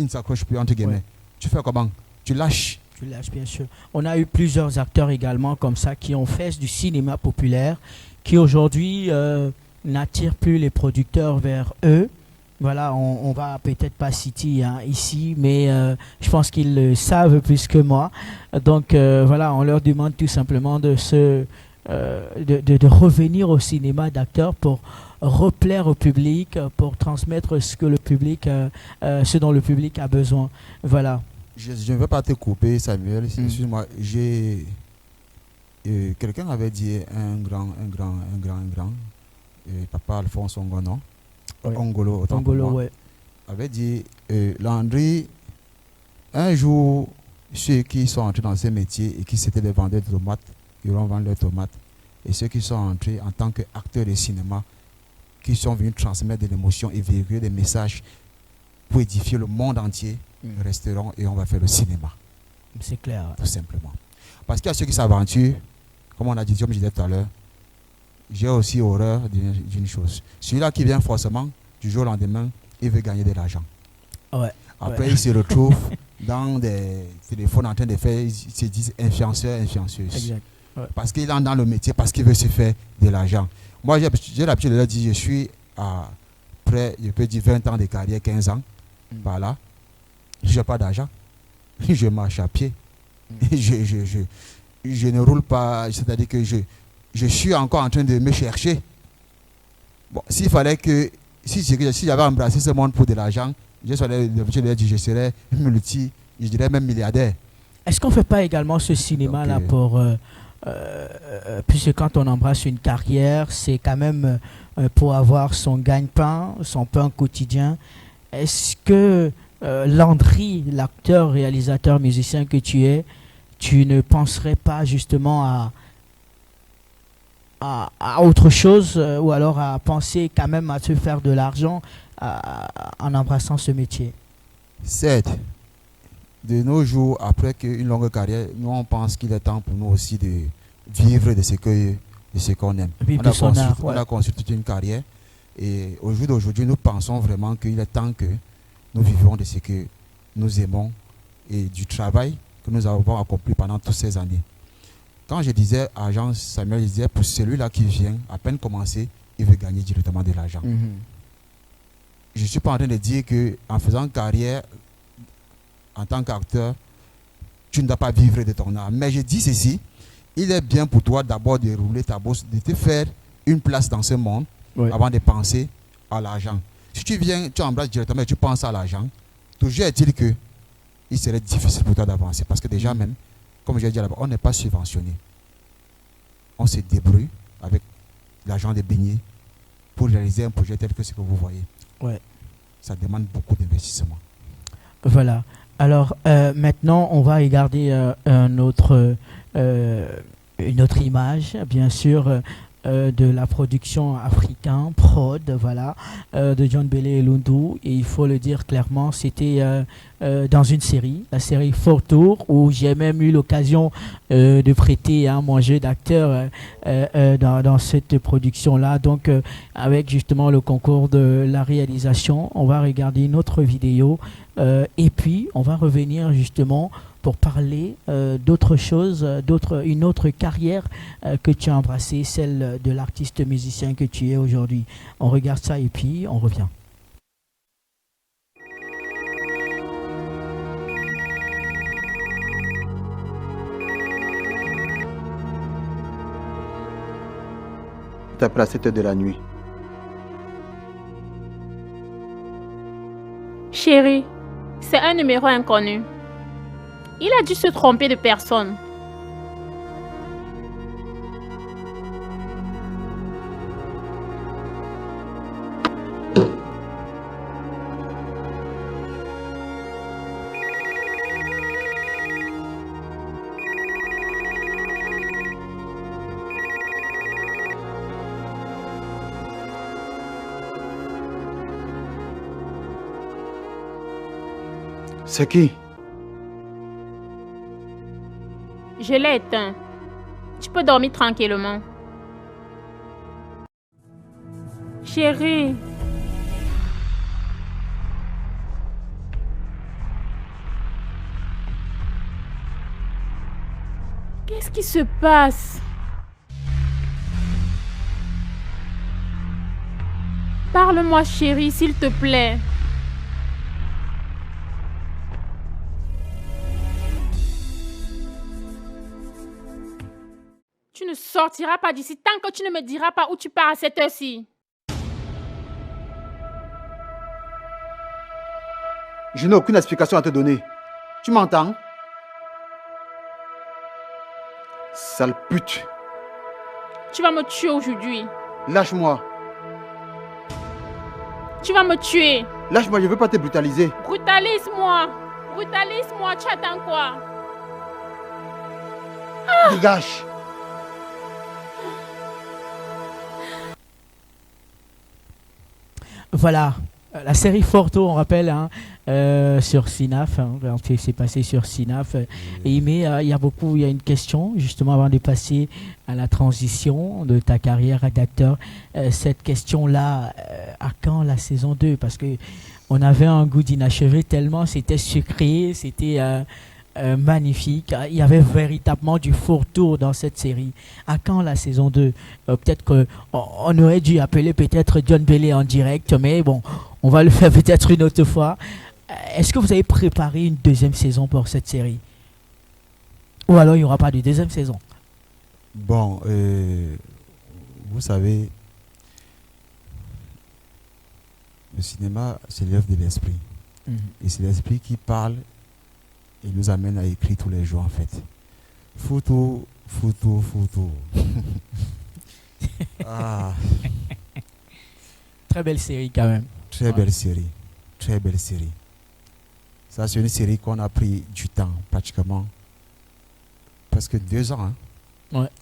s'accroche plus entre guillemets, tu fais comment? Tu lâches. Tu lâches, bien sûr. On a eu plusieurs acteurs également comme ça qui ont fait du cinéma populaire, qui aujourd'hui n'attirent plus les producteurs vers eux. Voilà, on va peut-être pas citer ici, mais je pense qu'ils le savent plus que moi. Donc voilà, on leur demande tout simplement de revenir au cinéma d'acteurs pour replaire au public, pour transmettre ce dont le public a besoin. Voilà. Je ne veux pas te couper, Samuel. Excuse-moi. Quelqu'un avait dit un grand, Papa Alphonse Ongono. Ongolo, autant pour moi, avait dit Landry, un jour, ceux qui sont entrés dans ces métiers et qui s'étaient des vendeurs de tomates, ils vont vendre leurs tomates. Et ceux qui sont entrés en tant qu'acteurs de cinéma, qui sont venus transmettre de l'émotion et véhiculer des messages pour édifier le monde entier, resteront et on va faire le cinéma. C'est clair. Tout simplement. Parce qu'il y a ceux qui s'aventurent, comme on a dit, comme je disais tout à l'heure. J'ai aussi horreur d'une chose. Celui-là qui vient forcément, du jour au lendemain, il veut gagner de l'argent. Ouais. Après, il se retrouve dans des téléphones en train de faire, ils se disent influenceurs, influenceuses. Exact. Ouais. Parce qu'il est dans le métier, parce qu'il veut se faire de l'argent. Moi, j'ai l'habitude de leur dire, je suis à près, je peux dire 20 ans de carrière, 15 ans, par là. Je n'ai pas d'argent. Je marche à pied. Je ne roule pas, c'est-à-dire que je suis encore en train de me chercher. Bon, s'il fallait que, si j'avais embrassé ce monde pour de l'argent, je serais je dirais même milliardaire. Est-ce qu'on ne fait pas également ce cinéma-là pour... puisque quand on embrasse une carrière, c'est quand même pour avoir son gagne-pain, son pain quotidien. Est-ce que Landry, l'acteur, réalisateur, musicien que tu es, tu ne penserais pas justement à autre chose ou alors à penser quand même à se faire de l'argent en embrassant ce métier? Certes, de nos jours, après une longue carrière, nous on pense qu'il est temps pour nous aussi de vivre de ce qu'on aime. On a construit toute une carrière et au jour d'aujourd'hui, nous pensons vraiment qu'il est temps que nous vivions de ce que nous aimons et du travail que nous avons accompli pendant toutes ces années. Quand je disais à Jean Samuel, je disais pour celui-là qui vient à peine commencer, il veut gagner directement de l'argent. Je ne suis pas en train de dire qu'en faisant carrière en tant qu'acteur, tu ne dois pas vivre de ton art. Mais je dis ceci, il est bien pour toi d'abord de rouler ta bourse, de te faire une place dans ce monde avant de penser à l'argent. Si tu viens, tu embrasses directement et tu penses à l'argent, toujours est-il que il serait difficile pour toi d'avancer. Parce que déjà même, comme je l'ai dit là-bas, on n'est pas subventionné. On se débrouille avec l'argent des beignets pour réaliser un projet tel que ce que vous voyez. Ouais. Ça demande beaucoup d'investissement. Voilà. Alors maintenant, on va regarder une autre image, bien sûr, de la production africaine, Prod, voilà, de John Bele et Lundu. Et il faut le dire clairement, c'était dans une série, la série Fort Tour, où j'ai même eu l'occasion de prêter mon jeu d'acteur dans cette production-là. Donc, avec justement le concours de la réalisation, on va regarder une autre vidéo et puis on va revenir justement pour parler d'autre chose, une autre carrière que tu as embrassée, celle de l'artiste musicien que tu es aujourd'hui. On regarde ça et puis on revient. Tu appelles à 7 h de la nuit. Chérie, c'est un numéro inconnu. Il a dû se tromper de personne. C'est qui? Je l'ai éteint. Tu peux dormir tranquillement. Chérie. Qu'est-ce qui se passe? Parle-moi, chérie, s'il te plaît. Tu ne sortiras pas d'ici tant que tu ne me diras pas où tu pars à cette heure-ci. Je n'ai aucune explication à te donner. Tu m'entends? Sale pute. Tu vas me tuer aujourd'hui. Lâche-moi. Tu vas me tuer. Lâche-moi, je ne veux pas te brutaliser. Brutalise-moi. Brutalise-moi, tu attends quoi? Dégage. Voilà, La série Forto, on rappelle, hein, sur Synapse, hein, c'est passé sur Synapse. Et mais il y a une question, justement, avant de passer à la transition de ta carrière d'acteur. Cette question-là, à quand la saison 2? Parce que on avait un goût d'inachevé tellement c'était sucré, c'était magnifique. Il y avait véritablement du fourre-tour dans cette série. À quand la saison 2? Peut-être qu'on aurait dû appeler peut-être John Bailey en direct, mais bon, on va le faire peut-être une autre fois. Est-ce que vous avez préparé une deuxième saison pour cette série? Ou alors il n'y aura pas de deuxième saison? Bon, vous savez, le cinéma, c'est l'œuvre de l'esprit. Et c'est l'esprit qui parle et nous amène à écrire tous les jours, en fait. Photo. Ah. Très belle série, quand même. Très belle série. Très belle série. Ça, c'est une série qu'on a pris du temps, pratiquement. Presque 2 ans, hein,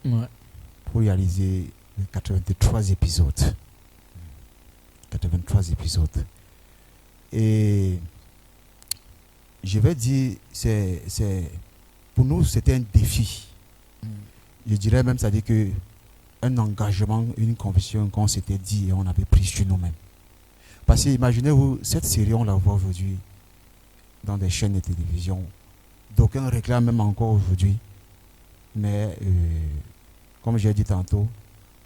Ouais. pour réaliser les 83 épisodes. 83 épisodes. Et je vais dire, pour nous, c'était un défi. Je dirais même, c'est-à-dire qu'un engagement, une conviction qu'on s'était dit et on avait pris sur nous-mêmes. Parce que imaginez-vous, cette série, on la voit aujourd'hui dans des chaînes de télévision. D'aucuns réclament même encore aujourd'hui. Mais, comme j'ai dit tantôt,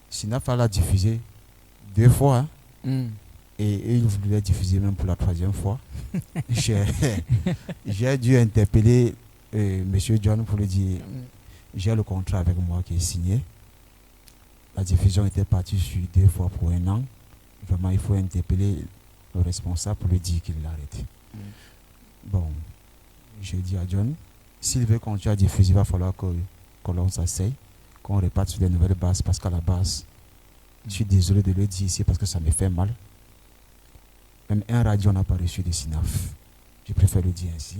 Synapse l'a diffusé 2 fois. Hein. Et il voulait diffuser même pour la 3e fois. J'ai dû interpeller Monsieur John pour lui dire, j'ai le contrat avec moi qui est signé. La diffusion était partie sur 2 fois pour 1 an. Vraiment, il faut interpeller le responsable pour lui dire qu'il l'arrête. Bon, j'ai dit à John, s'il veut continuer à diffuser, il va falloir que l'on s'asseye, qu'on réparte sur des nouvelles bases, parce qu'à la base, je suis désolé de le dire ici parce que ça me fait mal. Même un radio n'a pas reçu de Synapse. Je préfère le dire ainsi.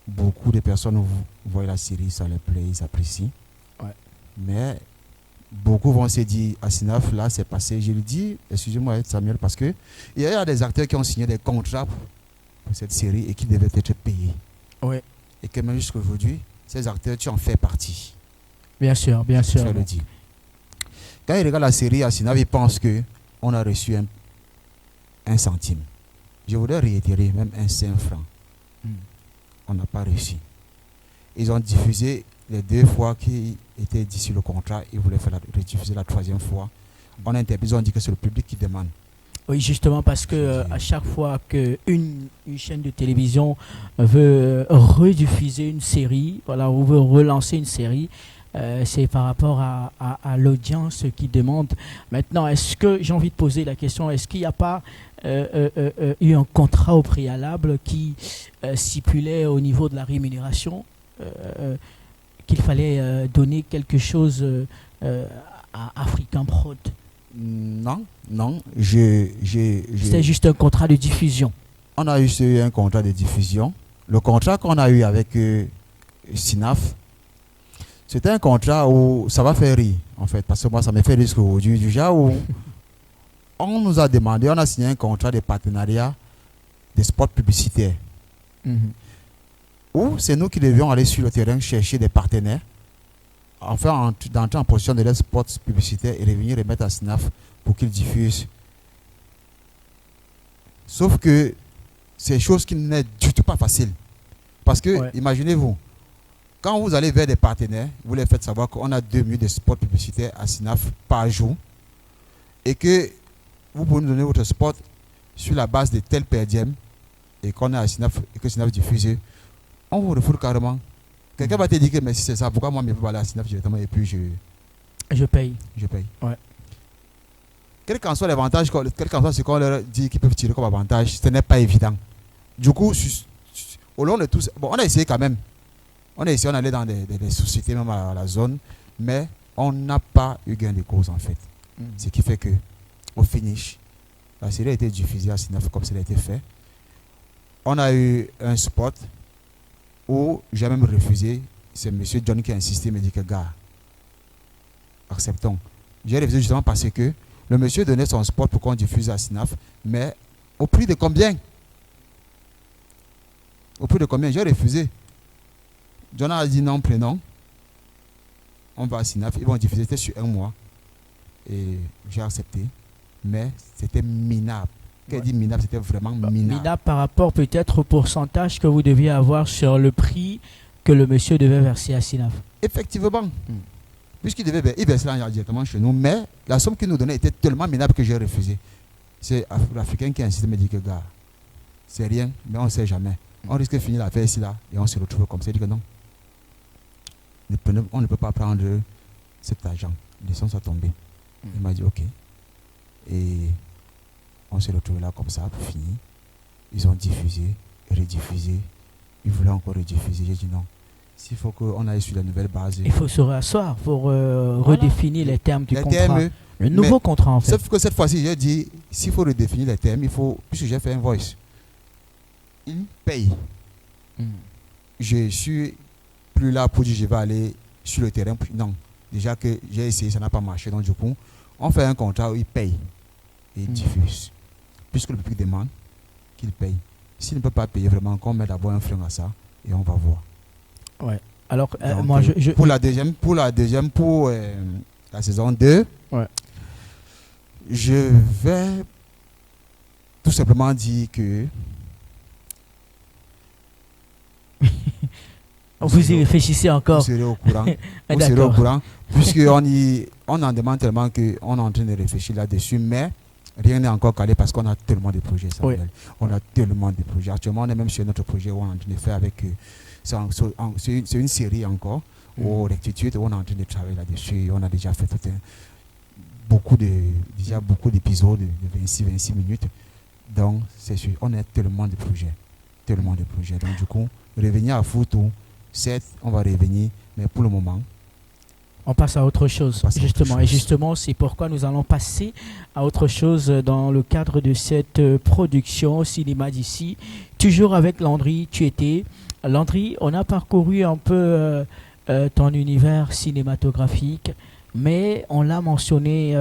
Beaucoup de personnes voient la série, ça les plaît, ils apprécient. Ouais. Mais beaucoup vont se dire, à Synapse, là, c'est passé. Je le dis, excusez-moi Samuel, parce que il y a des acteurs qui ont signé des contrats pour cette série et qui devaient être payés. Ouais. Et que même jusqu'à aujourd'hui, ces acteurs, tu en fais partie. Bien sûr, bien sûr. Je le dis. Quand ils regardent la série à Synapse, ils pensent qu'on a reçu un centime. Je voudrais réitérer, même un 5 francs. On n'a pas reçu. Ils ont diffusé les 2 fois qui étaient dit sur le contrat. Ils voulaient faire rediffuser la 3e fois. On a interpellé, ils ont dit que c'est le public qui demande. Oui, justement parce que à chaque fois qu'une chaîne de télévision veut rediffuser une série, voilà, ou veut relancer une série, c'est par rapport à l'audience qui demande. Maintenant, est-ce que, j'ai envie de poser la question, est-ce qu'il n'y a pas eu un contrat au préalable qui stipulait au niveau de la rémunération qu'il fallait donner quelque chose à African Prod? Non. C'était juste un contrat de diffusion. On a eu un contrat de diffusion. Le contrat qu'on a eu avec Synapse, c'était un contrat où ça va faire rire, en fait, parce que moi, ça me fait rire jusqu'à aujourd'hui. Du genre où on nous a demandé, on a signé un contrat de partenariat de spots publicitaires. Où c'est nous qui devions aller sur le terrain chercher des partenaires, enfin d'entrer en position de les spots publicitaires et revenir remettre à Synapse pour qu'ils diffusent. Sauf que c'est une chose qui n'est du tout pas facile. Parce que, imaginez-vous, quand vous allez vers des partenaires, vous les faites savoir qu'on a 2 minutes de spots publicitaires à Synapse par jour et que vous pouvez nous donner votre spot sur la base de tel per diem et qu'on a à Synapse et que Synapse diffuse, on vous refoule carrément. Quelqu'un va te dire que mais si c'est ça, pourquoi moi je ne peux pas aller à Synapse directement et puis je paye. Ouais. Quel qu'en soit l'avantage, quel qu'en soit ce qu'on leur dit qu'ils peuvent tirer comme avantage, ce n'est pas évident. Du coup, au long de tout ça, bon, on a essayé quand même. On a essayé, on allait dans des sociétés, même à la zone, mais on n'a pas eu gain de cause en fait. Ce qui fait que, au finish, la série a été diffusée à Synapse comme ça a été fait. On a eu un spot où j'ai même refusé. C'est M. John qui a insisté, il me dit que gars, acceptons. J'ai refusé justement parce que le monsieur donnait son spot pour qu'on diffuse à Synapse, mais Au prix de combien? Au prix de combien? J'ai refusé. John a dit non, prénom. On va à Sinaf, ils vont diffuser, c'était sur un mois. Et j'ai accepté. Mais c'était minable. Quand elle dit minable, c'était vraiment minable. Minable par rapport peut-être au pourcentage que vous deviez avoir sur le prix que le monsieur devait verser à Sinaf. Effectivement. Puisqu'il devait il versait l'argent directement chez nous, mais la somme qu'il nous donnait était tellement minable que j'ai refusé. C'est l'Africain qui a insisté, me dit que gars, c'est rien, mais on ne sait jamais. On risque de finir l'affaire ici, là, et on se retrouve comme ça. Il dit que non. On ne peut pas prendre cet argent. Laissons ça tomber. Il m'a dit ok. Et on s'est retrouvé là comme ça, fini. Ils ont diffusé, rediffusé. Ils voulaient encore rediffuser. J'ai dit non. S'il faut qu'on aille sur la nouvelle base. Il faut se rasseoir pour redéfinir les termes du contrat. Termes, le nouveau contrat en fait. Sauf que cette fois-ci, j'ai dit, s'il faut redéfinir les termes, il faut, puisque j'ai fait un voice, il paye. Je suis plus là pour dire je vais aller sur le terrain. Non, déjà que j'ai essayé, ça n'a pas marché. Donc du coup, on fait un contrat où il paye et il diffuse. Puisque le public demande qu'il paye. S'il ne peut pas payer vraiment, qu'on met d'abord un frein à ça et on va voir. Ouais. Alors, donc, moi, pour la deuxième, pour la saison 2, ouais. Je vais tout simplement dire que vous y réfléchissez encore. Vous serez au courant. Vous serez au courant. Puisqu'on en demande tellement qu'on est en train de réfléchir là-dessus, mais rien n'est encore calé parce qu'on a tellement de projets. Oui. On a tellement de projets. Actuellement, on est même sur notre projet où on est en train de faire avec. C'est une série encore, au Rectitude, où on est en train de travailler là-dessus. On a déjà fait beaucoup d'épisodes de 26 minutes. Donc, c'est sûr, on a tellement de projets. Tellement de projets. Donc, du coup, revenir à Foutou, on va revenir, mais pour le moment, on passe à autre chose, justement. Et justement, c'est pourquoi nous allons passer à autre chose dans le cadre de cette production Cinéma d'ici. Toujours avec Landry, Landry, on a parcouru un peu ton univers cinématographique, mais on l'a mentionné,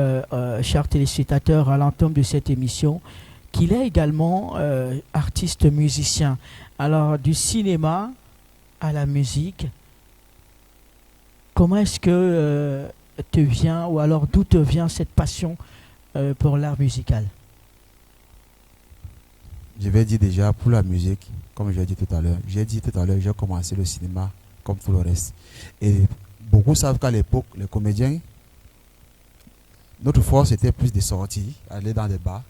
chers téléspectateurs, à l'entame de cette émission, qu'il est également artiste musicien. Alors, du cinéma à la musique, comment est-ce que te vient, ou alors d'où te vient cette passion pour l'art musical? Je vais dire déjà pour la musique, comme j'ai dit tout à l'heure, j'ai commencé le cinéma comme tout le reste. Et beaucoup savent qu'à l'époque, les comédiens, notre force était plus de sortir, aller dans des bars,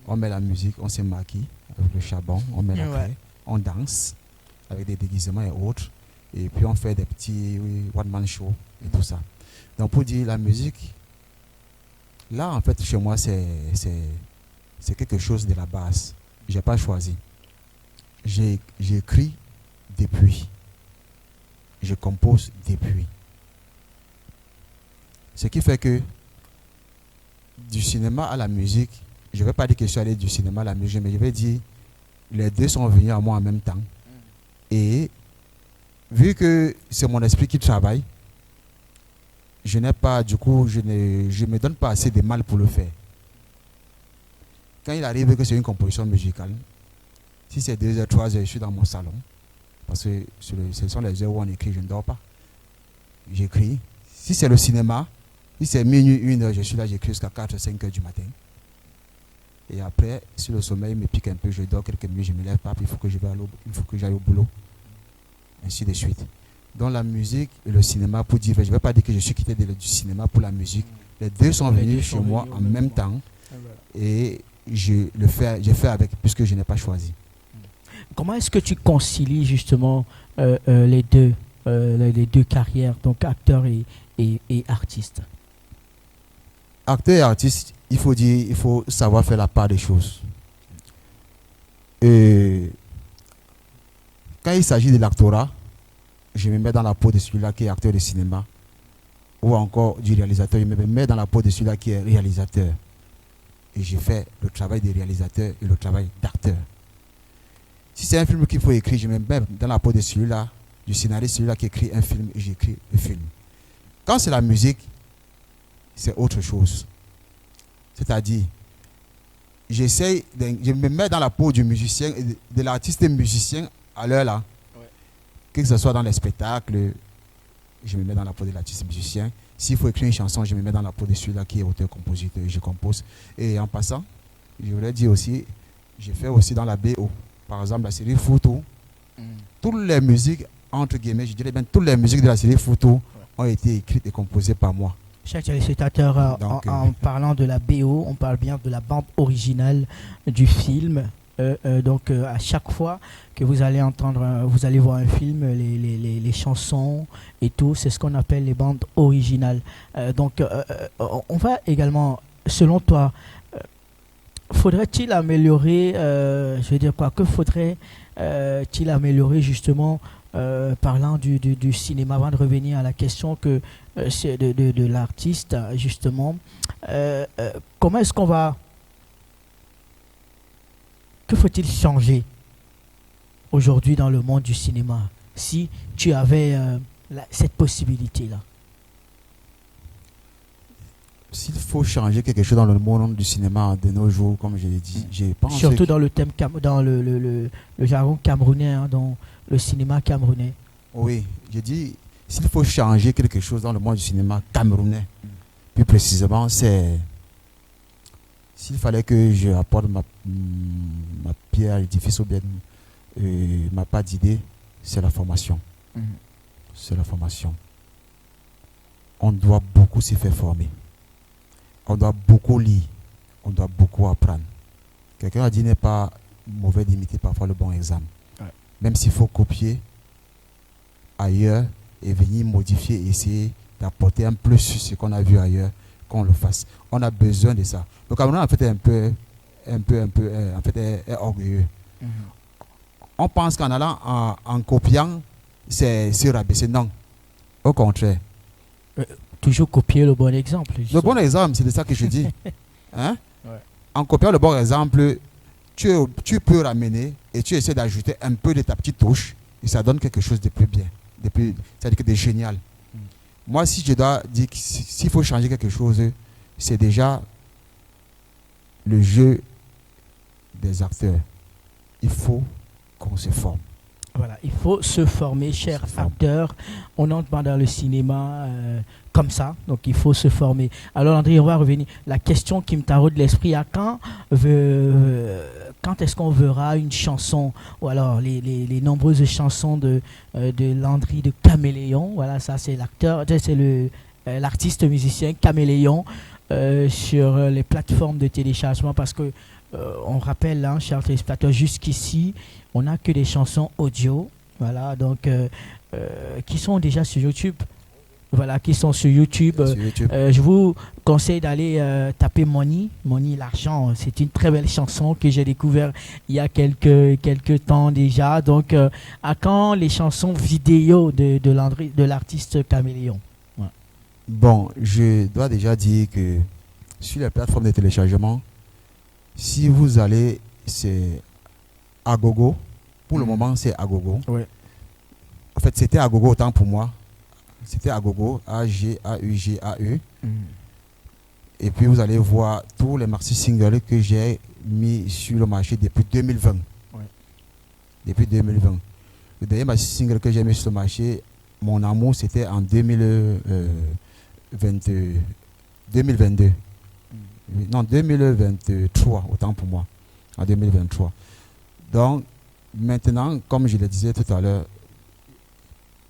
on met la musique, on se maquille avec le charbon, on met la craie, on danse avec des déguisements et autres. Et puis on fait des petits one-man show et tout ça. Donc pour dire la musique, là en fait chez moi c'est quelque chose de la base. Je n'ai pas choisi. J'écris depuis. Je compose depuis. Ce qui fait que du cinéma à la musique, je ne vais pas dire que je suis allé du cinéma à la musique, mais je vais dire les deux sont venus à moi en même temps. Et vu que c'est mon esprit qui travaille, je n'ai pas, du coup, je me donne pas assez de mal pour le faire. Quand il arrive que c'est une composition musicale, si c'est 2 heures, 3 heures, je suis dans mon salon, parce que ce sont les heures où on écrit, je ne dors pas. J'écris. Si c'est le cinéma, si c'est minuit, 1 heure, je suis là, j'écris jusqu'à 4, 5 heures du matin. Et après, si le sommeil me pique un peu, je dors quelques minutes, je ne me lève pas, puis il faut que j'aille au boulot. Ainsi de suite. Dans la musique et le cinéma, pour dire, je ne vais pas dire que je suis quitté du cinéma pour la musique. Les deux sont venus chez moi en même temps. Et j'ai fait avec, puisque je n'ai pas choisi. Comment est-ce que tu concilies justement les deux carrières, donc acteur et artiste? Acteur et artiste, il faut savoir faire la part des choses. Et quand il s'agit de l'actorat, je me mets dans la peau de celui-là qui est acteur de cinéma, ou encore du réalisateur, je me mets dans la peau de celui-là qui est réalisateur. Et je fais le travail des réalisateurs et le travail d'acteur. Si c'est un film qu'il faut écrire, je me mets dans la peau de celui-là, du scénariste, celui-là qui écrit un film, et j'écris le film. Quand c'est la musique, c'est autre chose. C'est-à-dire, j'essaye, je me mets dans la peau du musicien, de l'artiste musicien à l'heure là. Ouais. Que ce soit dans les spectacles, je me mets dans la peau de l'artiste musicien. S'il faut écrire une chanson, je me mets dans la peau de celui-là qui est auteur-compositeur, je compose. Et en passant, je voulais dire aussi, j'ai fait aussi dans la BO, par exemple la série Photo. Toutes les musiques, entre guillemets, je dirais bien toutes les musiques de la série Photo ont été écrites et composées par moi. Chers téléspectateurs, en parlant de la BO, on parle bien de la bande originale du film. Donc à chaque fois que vous allez entendre, vous allez voir un film, les chansons et tout, c'est ce qu'on appelle les bandes originales. Donc on va également, selon toi, faudrait-il améliorer, je veux dire quoi, que faudrait-il améliorer justement parlant du cinéma, avant de revenir à la question que c'est de l'artiste justement, comment est-ce qu'on va, que faut-il changer aujourd'hui dans le monde du cinéma si tu avais cette possibilité-là? S'il faut changer quelque chose dans le monde du cinéma de nos jours, comme je l'ai dit, j'ai pensé... Surtout dans le thème, dans le jargon camerounais, hein, dans le cinéma camerounais. Oui, j'ai dit, s'il faut changer quelque chose dans le monde du cinéma camerounais, plus précisément, c'est... S'il fallait que je apporte ma pierre à l'édifice ou bien ma part d'idée, c'est la formation. C'est la formation. On doit beaucoup se faire former. On doit beaucoup lire. On doit beaucoup apprendre. Quelqu'un a dit n'est pas mauvais d'imiter parfois le bon exemple. Ouais. Même s'il faut copier ailleurs et venir modifier et essayer d'apporter un plus sur ce qu'on a vu ailleurs, qu'on le fasse. On a besoin de ça. Le Cameroun en fait est orgueilleux. On pense qu'en allant en copiant, c'est se rabaisser. Non. Au contraire. Toujours copier le bon exemple. Le bon exemple, c'est de ça que je dis. Hein? Ouais. En copiant le bon exemple, tu peux ramener et tu essaies d'ajouter un peu de ta petite touche et ça donne quelque chose de plus bien, c'est-à-dire que de génial. Moi, si je dois dire s'il faut changer quelque chose, c'est déjà le jeu des acteurs. Il faut qu'on se forme. Voilà, il faut se former, chers acteurs. On entre pas dans le cinéma comme ça, donc il faut se former. Alors André, on va revenir. La question qui me taraude l'esprit, à quand est-ce qu'on verra une chanson, ou alors les nombreuses chansons de Landry de Caméléon, voilà, ça c'est l'acteur, c'est l'artiste musicien Caméléon sur les plateformes de téléchargement, parce que on rappelle, hein, chers téléspectateurs, jusqu'ici, on n'a que des chansons audio, voilà, donc qui sont déjà sur YouTube. Voilà, qui sont sur YouTube. Je vous conseille d'aller taper Money l'argent. C'est une très belle chanson que j'ai découvert il y a quelques temps déjà. Donc, à quand les chansons vidéo de l'artiste Caméléon? Ouais. Bon, je dois déjà dire que sur les plateformes de téléchargement, si vous allez, c'est Agogo. Pour le moment, c'est Agogo. Ouais. En fait, c'était Agogo autant pour moi. C'était Agogo, A-G-A-U-G-A-E. Et puis vous allez voir tous les maxi singles que j'ai mis sur le marché depuis 2020. Ouais. Depuis 2020. Le dernier maxi single que j'ai mis sur le marché, Mon Amour, c'était en 2022. Non, 2023, autant pour moi. En 2023. Donc, maintenant, comme je le disais tout à l'heure,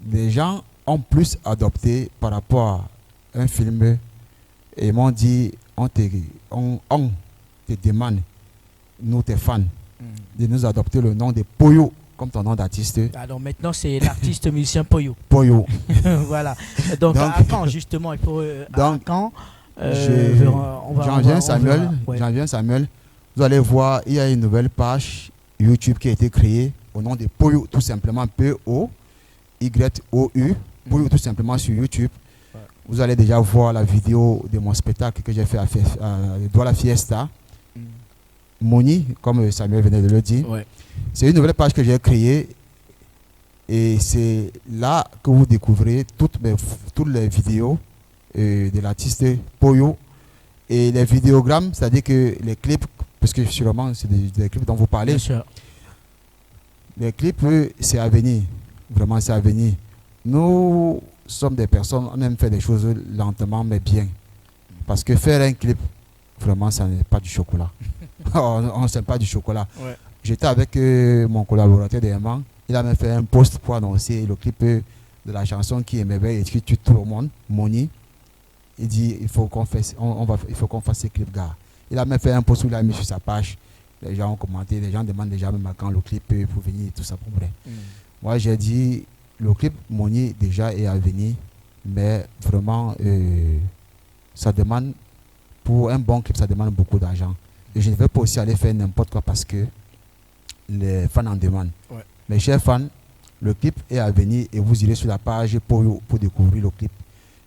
les gens ont plus adopté par rapport à un film et m'ont dit on te demande, nous tes fans, de nous adopter le nom de Poyo comme ton nom d'artiste. Alors maintenant c'est l'artiste musicien Poyo. Poyo. Voilà. Donc à quand justement il faut à quand Jean-Viens Samuel, vous allez voir, il y a une nouvelle page YouTube qui a été créée au nom de Poyo, tout simplement P-O-Y-O-U. Poyo, tout simplement sur YouTube. Ouais. Vous allez déjà voir la vidéo de mon spectacle que j'ai fait à Douala Fiesta. Moni, comme Samuel venait de le dire. Ouais. C'est une nouvelle page que j'ai créée et c'est là que vous découvrez toutes les vidéos de l'artiste Poyo et les vidéogrammes, c'est-à-dire que les clips parce que sûrement c'est des clips dont vous parlez. Bien sûr. Les clips, c'est à venir. Vraiment, c'est à venir. Nous sommes des personnes, on aime faire des choses lentement, mais bien. Parce que faire un clip, vraiment, ça n'est pas du chocolat. On ne sait pas du chocolat. Ouais. J'étais avec mon collaborateur dernièrement. Il a même fait un post pour annoncer le clip de la chanson qui aimait et qui tue tout le monde, Moni. Il dit il faut qu'on fasse, il faut qu'on fasse ce clip, gars. Il a même fait un post où il a mis sur sa page. Les gens ont commenté, les gens demandent déjà même quand le clip pour venir et tout ça pour vrai. Moi j'ai dit le clip Moni déjà est à venir, mais vraiment ça demande, pour un bon clip ça demande beaucoup d'argent. Et je ne vais pas aussi aller faire n'importe quoi parce que les fans en demandent. Ouais. Mes chers fans, le clip est à venir et vous irez sur la page pour découvrir le clip.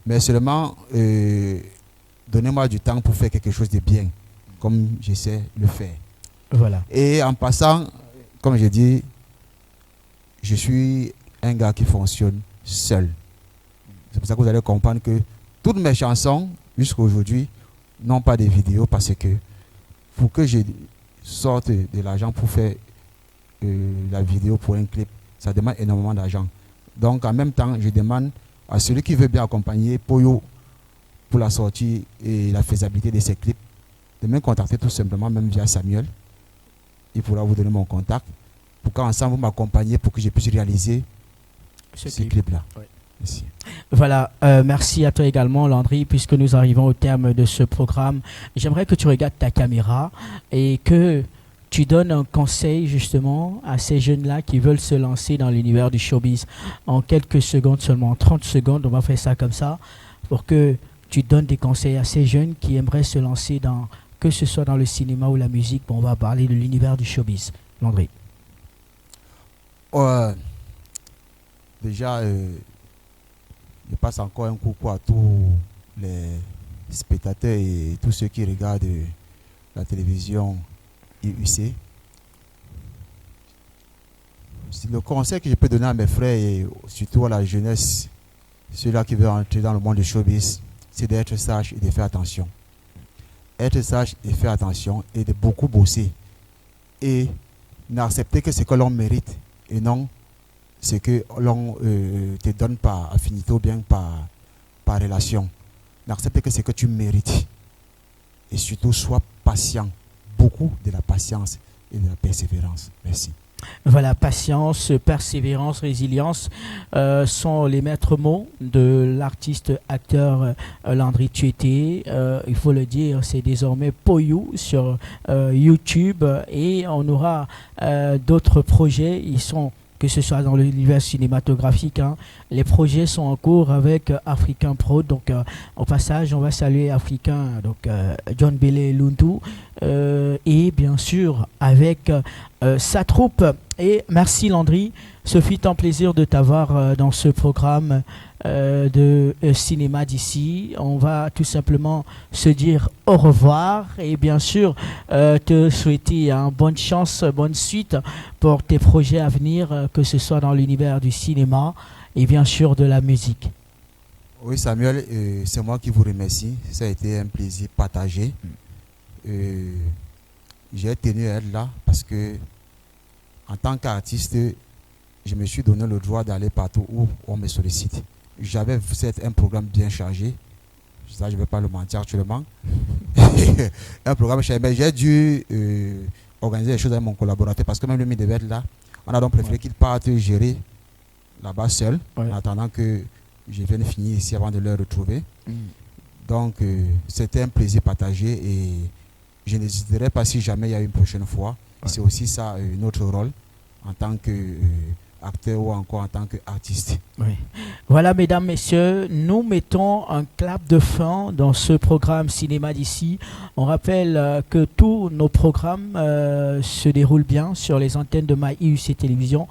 Mais seulement donnez-moi du temps pour faire quelque chose de bien, comme je sais le faire. Voilà. Et en passant, comme j'ai dit, je suis un gars qui fonctionne seul. C'est pour ça que vous allez comprendre que toutes mes chansons, jusqu'à aujourd'hui, n'ont pas de vidéos parce que pour que je sorte de l'argent pour faire la vidéo pour un clip, ça demande énormément d'argent. Donc en même temps, je demande à celui qui veut bien accompagner Poyo pour la sortie et la faisabilité de ces clips, de me contacter tout simplement, même via Samuel. Il pourra vous donner mon contact pour qu'ensemble vous m'accompagniez pour que je puisse réaliser ces clips-là. Oui. Merci. Voilà, merci à toi également Landry, puisque nous arrivons au terme de ce programme. J'aimerais que tu regardes ta caméra et que tu donnes un conseil justement à ces jeunes-là qui veulent se lancer dans l'univers du showbiz. En quelques secondes seulement, en 30 secondes, on va faire ça comme ça, pour que tu donnes des conseils à ces jeunes qui aimeraient se lancer dans, que ce soit dans le cinéma ou la musique. Bon, on va parler de l'univers du showbiz. Landry. Déjà, je passe encore un coucou à tous les spectateurs et tous ceux qui regardent la télévision IUC. Le conseil que je peux donner à mes frères et surtout à la jeunesse, ceux-là qui veulent entrer dans le monde du showbiz, c'est d'être sage et de faire attention. Être sage et faire attention et de beaucoup bosser. Et n'accepter que ce que l'on mérite et non ce que l'on te donne par affinité ou bien par relation. N'accepte que ce que tu mérites. Et surtout, sois patient. Beaucoup de la patience et de la persévérance. Merci. Voilà, patience, persévérance, résilience sont les maîtres mots de l'artiste acteur Landry Tuété. Il faut le dire, c'est désormais Poyo sur YouTube et on aura d'autres projets. Ils sont, que ce soit dans l'univers cinématographique, hein. Les projets sont en cours avec Africain Pro. Donc, au passage, on va saluer Africain, donc John Bele Lundu, et bien sûr avec sa troupe. Et merci Landry, ce fut un plaisir de t'avoir dans ce programme de cinéma d'ici. On va tout simplement se dire au revoir et bien sûr te souhaiter bonne chance, bonne suite pour tes projets à venir, que ce soit dans l'univers du cinéma et bien sûr de la musique. Oui Samuel, c'est moi qui vous remercie. Ça a été un plaisir partagé. J'ai tenu à être là parce que en tant qu'artiste, je me suis donné le droit d'aller partout où on me sollicite. J'avais un programme bien chargé. Ça, je ne vais pas le mentir actuellement. Un programme chargé. Mais j'ai dû organiser les choses avec mon collaborateur parce que même lui devait être là. On a donc préféré qu'il parte gérer là-bas seul, en attendant que je vienne finir ici avant de le retrouver. Donc, c'était un plaisir partagé et je n'hésiterai pas si jamais il y a une prochaine fois. C'est aussi ça notre rôle en tant qu'acteur ou encore en tant qu'artiste. Oui. Voilà, mesdames, messieurs, nous mettons un clap de fin dans ce programme Cinéma d'ici. On rappelle que tous nos programmes se déroulent bien sur les antennes de MyIUC Télévision.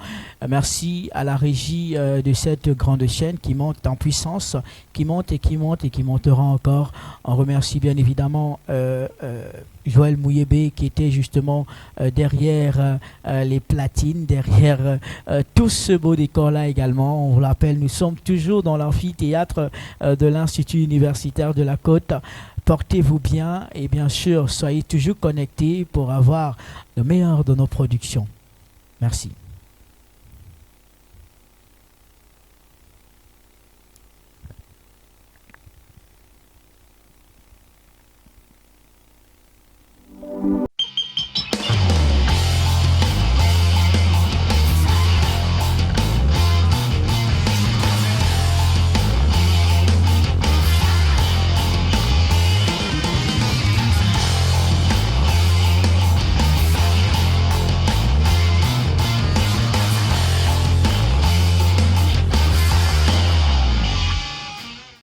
Merci à la régie de cette grande chaîne qui monte en puissance, qui monte et qui monte et qui montera encore. On remercie bien évidemment Joël Mouyébé qui était justement derrière les platines, derrière tout ce beau décor-là également. On vous l'appelle, nous sommes toujours dans l'amphithéâtre de l'Institut universitaire de la Côte. portez-vous bien et bien sûr, soyez toujours connectés pour avoir le meilleur de nos productions. Merci.